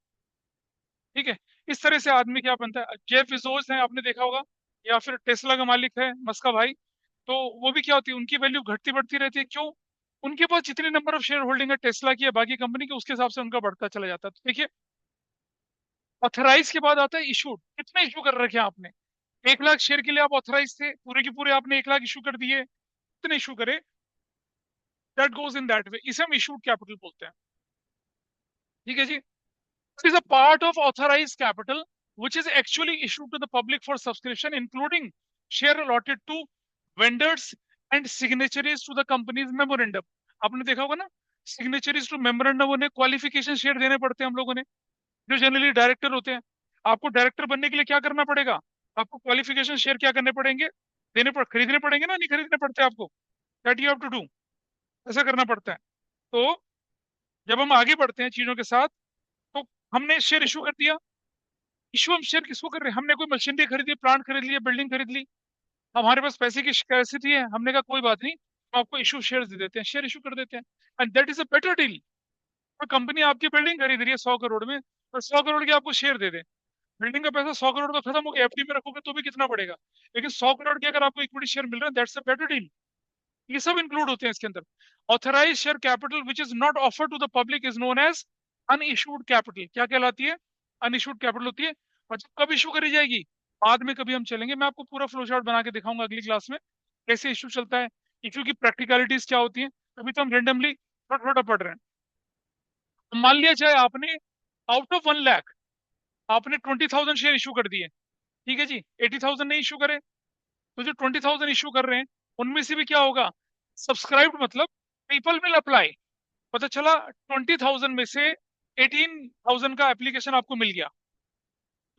ठीक है। इस तरह से आदमी क्या बनता है? जेफ बेजोस है, आपने देखा होगा, या फिर टेस्ला का मालिक है मस्का भाई। तो वो भी क्या होती है, उनकी वैल्यू घटती बढ़ती रहती है। क्यों? उनके पास जितने नंबर ऑफ शेयर होल्डिंग है टेस्ला की या बाकी कंपनी की, उसके हिसाब से उनका बढ़ता चला जाता है। तो देखिए, ऑथराइज के बाद आता है इशूड। कितने इशू कर रखे हैं आपने? 1 लाख शेयर के लिए आप ऑथराइज थे, पूरे के पूरे आपने 1 लाख इशू कर दिए। कितने इशू करे? दैट गोज इन दैट वे, इसे हम इशूड कैपिटल बोलते हैं। ठीक है जी। Is a part of authorized capital which is actually issued to the public for subscription, including share allotted to vendors and signatories to the company's memorandum. आपने देखा होगा ना, सिग्नेचरीज टू मेमोरेंडम, उन्हें qualification share देने पड़ते हैं हम लोगों ने, जो जनरली डायरेक्टर होते हैं। आपको डायरेक्टर बनने के लिए क्या करना पड़ेगा? आपको क्वालिफिकेशन शेयर क्या करने पड़ेंगे? खरीदने पड़ेंगे ना, नहीं खरीदने पड़ते आपको? That you have to do. ऐसा करना पड़ता है। तो जब हम आगे बढ़ते हैं चीजों के साथ, तो हमने शेयर इशू कर दिया। इशू हम शेयर किसको कर रहे हैं? हमने कोई मशीनरी खरीदी, प्लांट खरीद लिया, बिल्डिंग खरीद ली, हमारे पास पैसे की स्कैर्सिटी है, हमने कहा कोई बात नहीं, हम आपको इशू शेयर दे देते हैं, शेयर इशू कर देते हैं। And that is a better deal. कोई कंपनी आपकी बिल्डिंग खरीद रही है 100 करोड़ में, और 100 करोड़ के आपको शेयर दे दे। बिल्डिंग का पैसा 100 करोड़ का खत्म हो गया, एफडी में रखोगे तो भी कितना पड़ेगा? लेकिन 100 करोड़ के अगर आपको इक्विटी शेयर मिल रहा है, दैट्स अ बेटर डील। ये सब इंक्लूड होते हैं इसके अंदर। Authorise share capital which is not offer to the public is known as unissued capital. क्या कहलाती है? अनइशूड कैपिटल होती है। और जब कब इशू करी जाएगी, बाद में कभी हम चलेंगे, मैं आपको पूरा फ्लो चार्ट बना के दिखाऊंगा अगली क्लास में, कैसे इशू चलता है, इशू की प्रैक्टिकलिटीज क्या होती है। अभी तो हम रेंडमली थोड़ा थोड़ा पढ़ रहे हैं। तो मान लिया जाए आपने आउट ऑफ 1 लाख आपने 20,000 शेयर इशू कर दिए। ठीक है जी, 80,000 नहीं इशू करे। तो जो 20,000 इशू कर रहे हैं, उनमें से भी क्या होगा? सब्सक्राइब्ड मतलब पीपल विल अप्लाई। पता चला 20,000 में से 18,000 का एप्लीकेशन आपको मिल गया,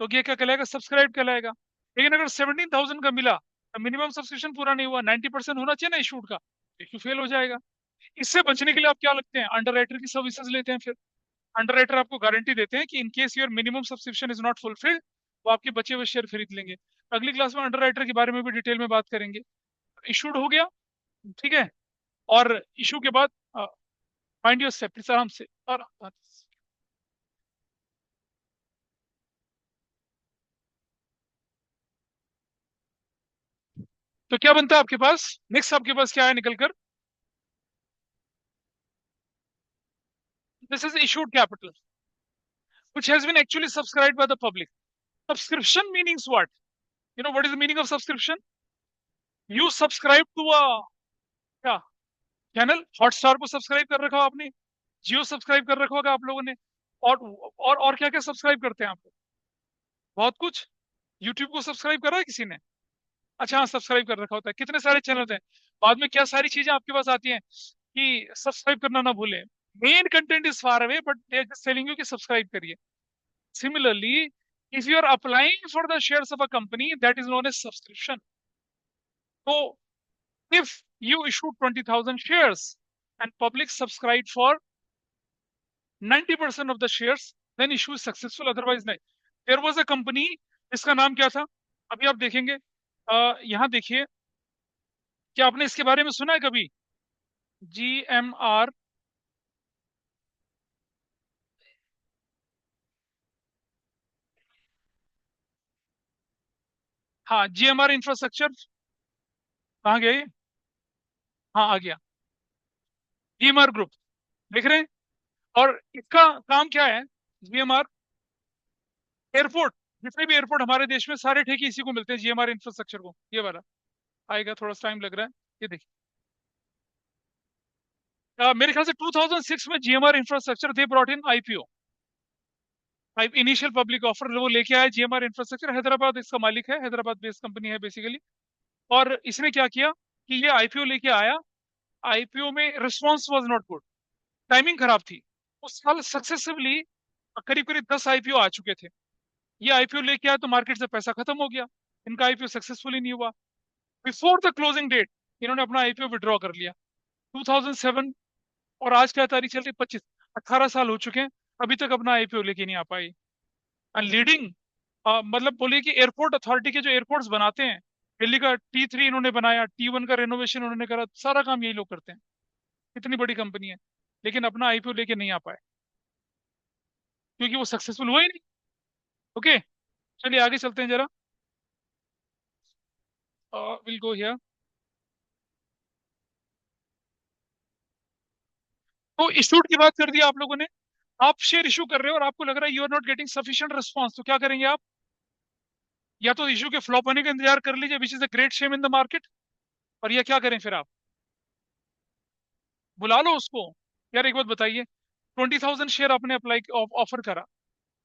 तो ये क्या कहलाएगा? सब्सक्राइब कहलाएगा। लेकिन अगर 17,000 का मिला, तो मिनिमम सब्सक्रिप्शन पूरा नहीं हुआ, 90% होना चाहिए ना इशूड का, इशू फेल हो जाएगा। इससे बचने के लिए आप क्या लगते हैं? अंडर राइटर की सर्विसेज लेते हैं फिर। अंडर राइटर आपको गारंटी देते हैं कि in case your minimum subscription is not fulfilled, वो आपके बचे हुए शेयर खरीद लेंगे। अगली क्लास में अंडर राइटर के बारे में भी डिटेल में बात करेंगे। इशूड हो गया, ठीक है। और इशू के बाद फाइंड योर सेफ्टी, आराम से। और तो क्या बनता है आपके पास? नेक्स्ट आपके पास क्या है निकल कर? This is issued capital which has been actually subscribed by the public. Subscription meanings what? You know what is the meaning of subscription? You subscribe to a क्या चैनल, हॉटस्टार को सब्सक्राइब कर रखा हो आपने, जियो सब्सक्राइब कर रखा होगा आप लोगों ने, और क्या क्या सब्सक्राइब करते हैं आप? बहुत कुछ। यूट्यूब को सब्सक्राइब करा है किसी ने? अच्छा हाँ, सब्सक्राइब कर रखा होता है। कितने सारे चैनल होते हैं। बाद में क्या सारी चीजें आपके पास आती हैं कि सब्सक्राइब करना ना भूलें। Main content is far away, but they are just telling you कि सब्सक्राइब करिए। Similarly, If you are applying for the shares of a company, that is known as subscription. So if you issue 20,000 shares and public subscribed for 90% of the shares, then issue is successful, otherwise नहीं. There was a company, इसका नाम क्या था, अभी आप देखेंगे. यहाँ देखिए, क्या आपने इसके बारे में सुना है कभी? GMR. हाँ, GMR इंफ्रास्ट्रक्चर. कहाँ गए? हाँ, आ गया. GMR ग्रुप, देख रहे हैं? और इसका काम क्या है? GMR एयरपोर्ट, जितने भी एयरपोर्ट हमारे देश में, सारे ठेके इसी को मिलते हैं, GMR इंफ्रास्ट्रक्चर को. ये वाला आएगा, थोड़ा टाइम लग रहा है. ये देखिए, मेरे ख्याल से 2006 में GMR infrastructure they brought in IPO, initial public offer वो लेके आया. GMR इंफ्रास्ट्रक्चर हैदराबाद इसका मालिक है, हैदराबाद बेस्ड कंपनी है बेसिकली. और इसने क्या किया कि ये IPO लेके आया. IPO में response was not good, timing खराब थी. उस साल सक्सेसिवली करीब करीब 10 IPO आ चुके थे. ये IPO लेके आया तो मार्केट से पैसा खत्म हो गया, इनका IPO सक्सेसफुली नहीं हुआ. बिफोर द क्लोजिंग डेट इन्होंने अपना IPO विड्रॉ कर लिया, 2007. और आज क्या तारीख चल रही? 25. 18 साल हो चुके हैं, अभी तक अपना IPO लेके नहीं आ पाई. लीडिंग, मतलब बोलिए कि एयरपोर्ट अथॉरिटी के जो एयरपोर्ट्स बनाते हैं, दिल्ली का T3 इन्होंने बनाया, T1 का रेनोवेशन उन्होंने करा, सारा काम यही लोग करते हैं. इतनी बड़ी कंपनी है, लेकिन अपना IPO लेके नहीं आ पाए क्योंकि वो सक्सेसफुल हुआ ही नहीं. ओके, चलिए आगे चलते हैं जरा. Will go here. तो इशूड की बात कर दिया आप लोगों ने. आप शेयर इशू कर रहे हो और आपको लग रहा है you are not getting sufficient response, तो क्या करेंगे आप? या तो इशू के फ्लॉप होने का इंतजार कर लीजिए, which is a great shame in the market. और ये क्या करें फिर आप? बुला लो उसको. यार एक बात बताइए, 20,000 शेयर आपने अप्लाई ऑफर करा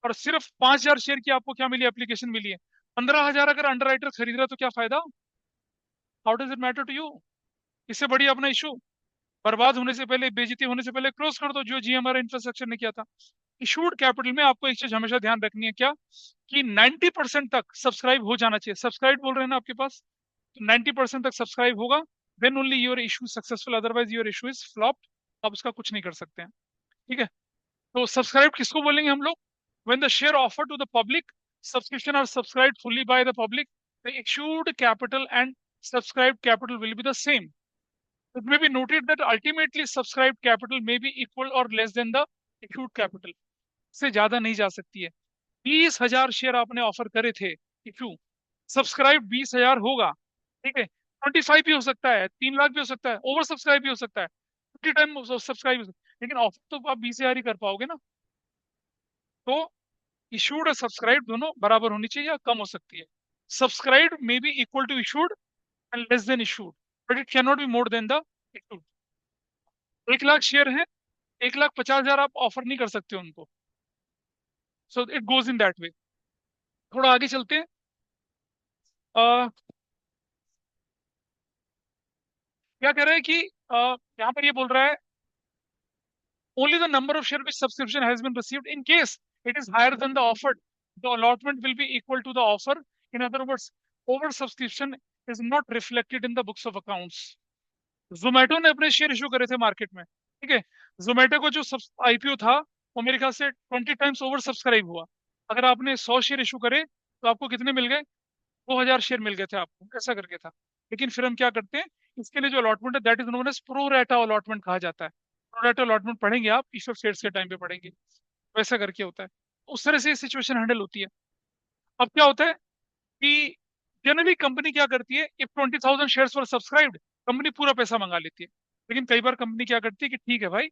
और सिर्फ 5,000 शेयर की आपको क्या मिली? एप्लीकेशन मिली है. 15,000 अगर अंडर राइटर खरीद रहा है तो क्या फायदा? How does it matter to you? इससे बड़ी अपना इशू बर्बाद होने से पहले, बेइज्जती होने से पहले क्लोज कर दो, जो GMR इंफ्रास्ट्रक्चर ने किया था. इशूड कैपिटल में आपको एक चीज हमेशा ध्यान रखनी है, क्या? कि 90% तक सब्सक्राइब हो जाना चाहिए. सब्सक्राइब बोल रहे हैं ना आपके पास, तो 90% तक सब्सक्राइब होगा, then only your issue successful, otherwise your issue is flopped. आप उसका कुछ नहीं कर सकते हैं. ठीक है? तो सब्सक्राइब किसको बोलेंगे हम लोग? When the share offer to the public, subscription are subscribed fully by the public, the issued capital and subscribed capital will be the same. It may be noted that ultimately subscribed capital may be equal or less than the issued capital. से ज्यादा नहीं जा सकती है. 20,000 share आपने offer करे थे, issue subscribe 20,000 होगा, ठीक है? 25 भी हो सकता है, 3 लाख भी हो सकता है, ओवर सब्सक्राइब भी हो सकता है, 50 टाइम सब्सक्राइब हो सकता है, लेकिन ऑफर तो आप 20,000 ही कर पाओगे ना. तो इशूड और सब्सक्राइब दोनों बराबर होनी चाहिए या कम हो सकती है. Subscribe may be equal to issued and less than issued, but it can not be more than the issued. 1 lakh share है, 1,50,000 आप ऑफर नहीं कर सकते उनको. So it goes in that way. थोड़ा आगे चलते हैं. अ, क्या कह रहा है कि यहाँ पर ये बोल रहा है, only the number of share which subscription has been received in case it is higher than the offered, the allotment will be equal to the offer. In other words, over subscription is not reflected in the books of accounts. Zomato ने अपने share issue करे थे market में, ठीक है? जोमेटो को जो IPO था, वो मेरे ख्याल से 20 टाइम्स ओवर सब्सक्राइब हुआ. अगर आपने 100 शेयर इशू करे तो आपको कितने मिल गए? 2,000 शेयर मिल गए थे आपको, ऐसा करके था. लेकिन फिर हम क्या करते हैं, इसके लिए जो अलॉटमेंट है that is known as pro rata allotment कहा जाता है. प्रो रेटा अलॉटमेंट पढ़ेंगे आप, इशू ऑफ शेयर्स के टाइम पे पढ़ेंगे, वैसा करके होता है. उस तरह से सिचुएशन हैंडल होती है. अब क्या होता है कि जनरली कंपनी क्या करती है, if 20,000 shares were subscribed, company पूरा पैसा मंगा लेती है. लेकिन कई बार कंपनी क्या करती है कि ठीक है भाई,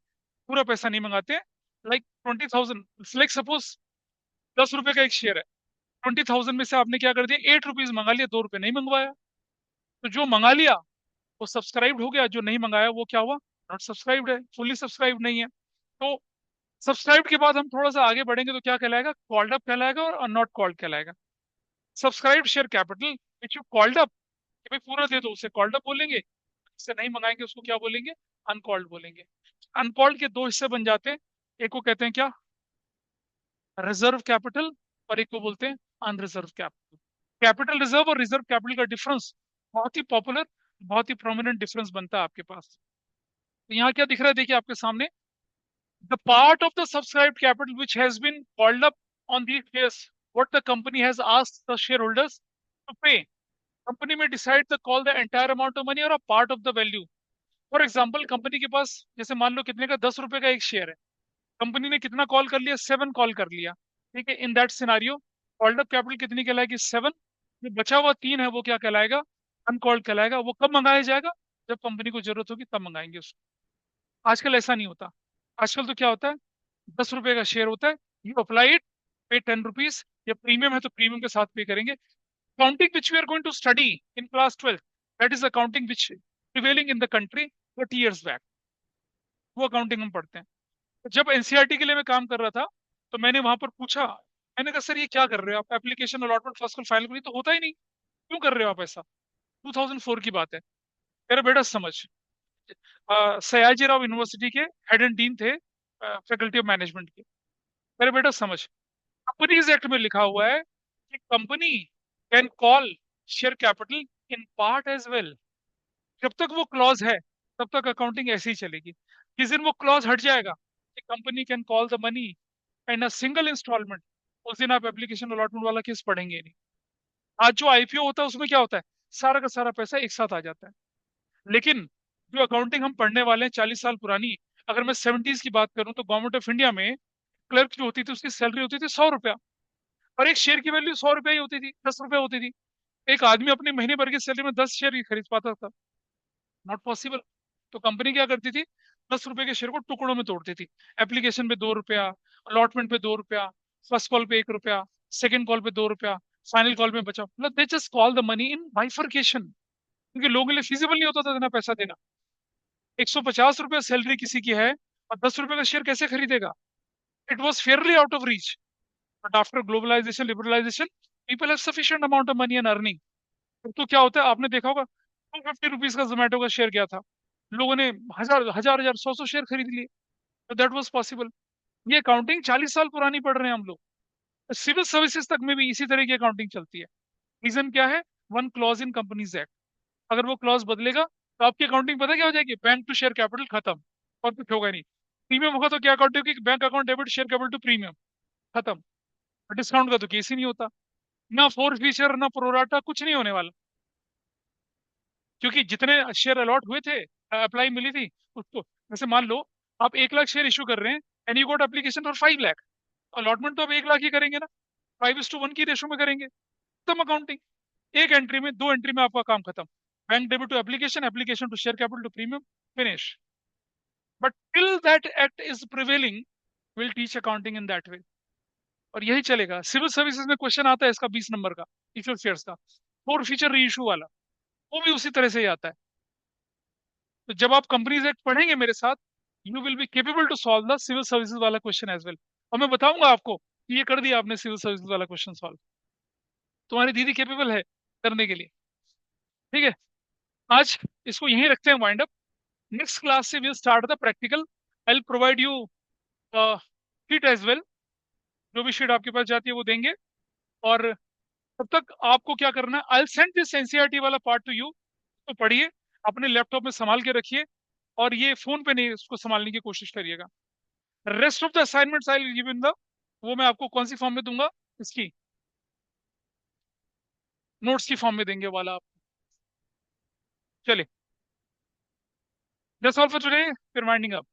पूरा पैसा नहीं मंगाते. लाइक 20,000, लाइक सपोज 10 रुपए का एक शेयर है, 20,000 में से आपने क्या कर दिया, 8 रुपीज मंगा लिया, 2 रुपए नहीं मंगवाया. तो जो मंगा लिया वो सब्सक्राइब्ड हो गया, जो नहीं मंगाया वो क्या हुआ? नॉट सब्सक्राइब्ड है, फुल्ली सब्सक्राइब नहीं है. तो सब्सक्राइब के बाद हम थोड़ा सा आगे बढ़ेंगे तो क्या कहलाएगा? कॉल्ड अप कहलाएगा और नॉट कॉल्ड कहलाएगा. Subscribe share capital which you called up, कि भाई पूरा दे दो, उसे कॉल्ड अप बोलेंगे. जिससे नहीं मंगाएंगे उसको क्या बोलेंगे? अनकॉल्ड बोलेंगे. अनकॉल्ड के दो हिस्से बन जाते हैं, एक को कहते हैं क्या? रिजर्व कैपिटल, और एक को बोलते हैं अनरिजर्व कैपिटल। कैपिटल रिजर्व और रिजर्व कैपिटल का डिफरेंस बहुत ही पॉपुलर, बहुत ही प्रोमिनेंट डिफरेंस बनता है आपके पास। तो यहाँ क्या दिख रहा है, देखिए आपके सामने, the part of the subscribed capital which has been called up on these shares, what the company has asked the shareholders to pay, company may decide the call the entire amount of money और a part of the value. For example, company के पास जैसे मान लो कितने का, 10 रुपए का एक शेयर है, कंपनी ने कितना कॉल कर लिया, 7 कॉल कर लिया। ठीक है, in that scenario called up capital कितनी कहलाएगी, 7। जो बचा हुआ 3 है वो क्या कहलाएगा, अनकॉल्ड कहलाएगा। वो कब मंगाया जाएगा, जब कंपनी को जरूरत होगी तब मंगाएंगे उसको। आजकल ऐसा नहीं होता। आजकल तो क्या होता है, 10 रुपए का शेयर होता है, यू अप्लाई इट, पे 10 रुपीज, या प्रीमियम है तो प्रीमियम के साथ पे करेंगे। Accounting which we are going to study in class 12, that is accounting which prevailing in the country 30 years back, वो अकाउंटिंग हम पढ़ते हैं। तो जब एनसीईआरटी के लिए मैं काम कर रहा था, तो मैंने वहां पर पूछा, मैंने कहा सर ये क्या कर रहे हो आप, application allotment first call final करी तो होता ही नहीं, क्यों कर रहे हो आप ऐसा। 2004 की बात है। मेरा बेटा समझ, सयाजी राव यूनिवर्सिटी के हेड एंड डीन थे फैकल्टी ऑफ मैनेजमेंट के। मेरे बेटा समझ, कंपनीज एक्ट में लिखा हुआ है कि company can call share capital in part as well. जब तक वो क्लॉज है तब तक अकाउंटिंग ऐसे ही चलेगी। जिस दिन वो क्लॉज हट जाएगा कि company can call the money in a single instalment, उस दिन आप एप्लीकेशन अलॉटमेंट वाला केस पढ़ेंगे नहीं। आज जो आईपीओ होता है उसमें क्या होता है, सारा का सारा पैसा एक साथ आ जाता है। लेकिन जो अकाउंटिंग हम पढ़ने वाले हैं 40 साल पुरानी, अगर मैं 70s की बात करूं तो गवर्नमेंट ऑफ इंडिया में क्लर्क जो होती थी उसकी सैलरी होती थी 100 रुपया, और एक शेयर की वैल्यू 100 रुपया ही होती थी, 10 रुपया होती थी। एक आदमी अपने महीने भर की सैलरी में 10 शेयर ही खरीद पाता था, नॉट पॉसिबल। तो कंपनी क्या करती थी, 10 रुपए के शेयर को टुकड़ों में तोड़ती थी। एप्लीकेशन पे 2 रुपया, अलॉटमेंट पे 2 रुपया, फर्स्ट कॉल पे 1 रुपया, सेकंड कॉल पे 2 रुपया, फाइनल कॉल में बचा, मतलब they just call the money in bifurcation, क्योंकि लोगों के लिए फिजिबल नहीं होता था इतना पैसा देना। 150 रुपया सैलरी किसी की है और 10 रुपए का शेयर कैसे खरीदेगा। It was fairly out of reach, but after globalisation liberalisation people have sufficient amount of money and earning. तो क्या होता है, आपने देखा होगा 250 रुपीज का जोमेटो का शेयर गया था, लोगों ने हजार हजार हजार 100 100 शेयर खरीद लिए। तो दैट वाज पॉसिबल। ये अकाउंटिंग 40 साल पुरानी पढ़ रहे हैं हम लोग। सिविल सर्विसेज तक में भी इसी तरह की अकाउंटिंग चलती है। रीजन क्या है, वन क्लॉज इन कंपनीज एक्ट। अगर वो क्लॉज बदलेगा तो आपकी अकाउंटिंग पता क्या हो जाएगी, बैंक टू शेयर कैपिटल खत्म, और कुछ होगा नहीं। प्रीमियम होगा तो क्या अकाउंटिंग होगी, bank account debit share capital to premium, खत्म। डिस्काउंट का तो केस ही नहीं होता, ना फोर्स फीचर ना प्रोराटा, कुछ नहीं होने वाला। क्योंकि जितने शेयर अलॉट हुए थे, अप्लाई मिली थी उसको, जैसे मान लो आप 1 लाख शेयर इशू कर रहे हैं and you got application for 5 lakh, allotment तो आप 1 लाख ही करेंगे ना, 5:1 की रेशो में करेंगे, खत्म अकाउंटिंग। एक एंट्री में, 2 एंट्री में आपका काम खत्म। Bank debit to application, application to share capital to premium, finish. But till that act is prevailing, will teach accounting in that way, और यही चलेगा। सिविल सर्विसेज में क्वेश्चन आता है इसका 20 नंबर का, इशू शेयर्स का, फोर फीचर री इशू वाला, वो भी उसी तरह से ही आता है। तो जब आप कंपनीज एक्ट पढ़ेंगे मेरे साथ, you will be capable to solve the civil services वाला क्वेश्चन एज वेल। और मैं बताऊंगा आपको कि ये कर दिया आपने सिविल सर्विसेज वाला क्वेश्चन सॉल्व, तुम्हारी दीदी केपेबल है करने के लिए। ठीक है, आज इसको यहीं रखते हैं वाइंड अप। नेक्स्ट क्लास से will start the practical. I will provide you sheet as well, जो भी शीट आपके पास जाती है वो देंगे। और तब तक आपको क्या करना है, I will send this NCERT वाला पार्ट टू यू, तो पढ़िए, अपने लैपटॉप में संभाल के रखिए, और ये फोन पे नहीं उसको संभालने की कोशिश करिएगा। Rest of the assignments I will give in the, वो मैं आपको कौन सी फॉर्म में दूंगा, इसकी नोट्स की फॉर्म में देंगे वाला आप। चलिए, दैट्स ऑल फॉर टुडे, फिर वाइंडिंग अप।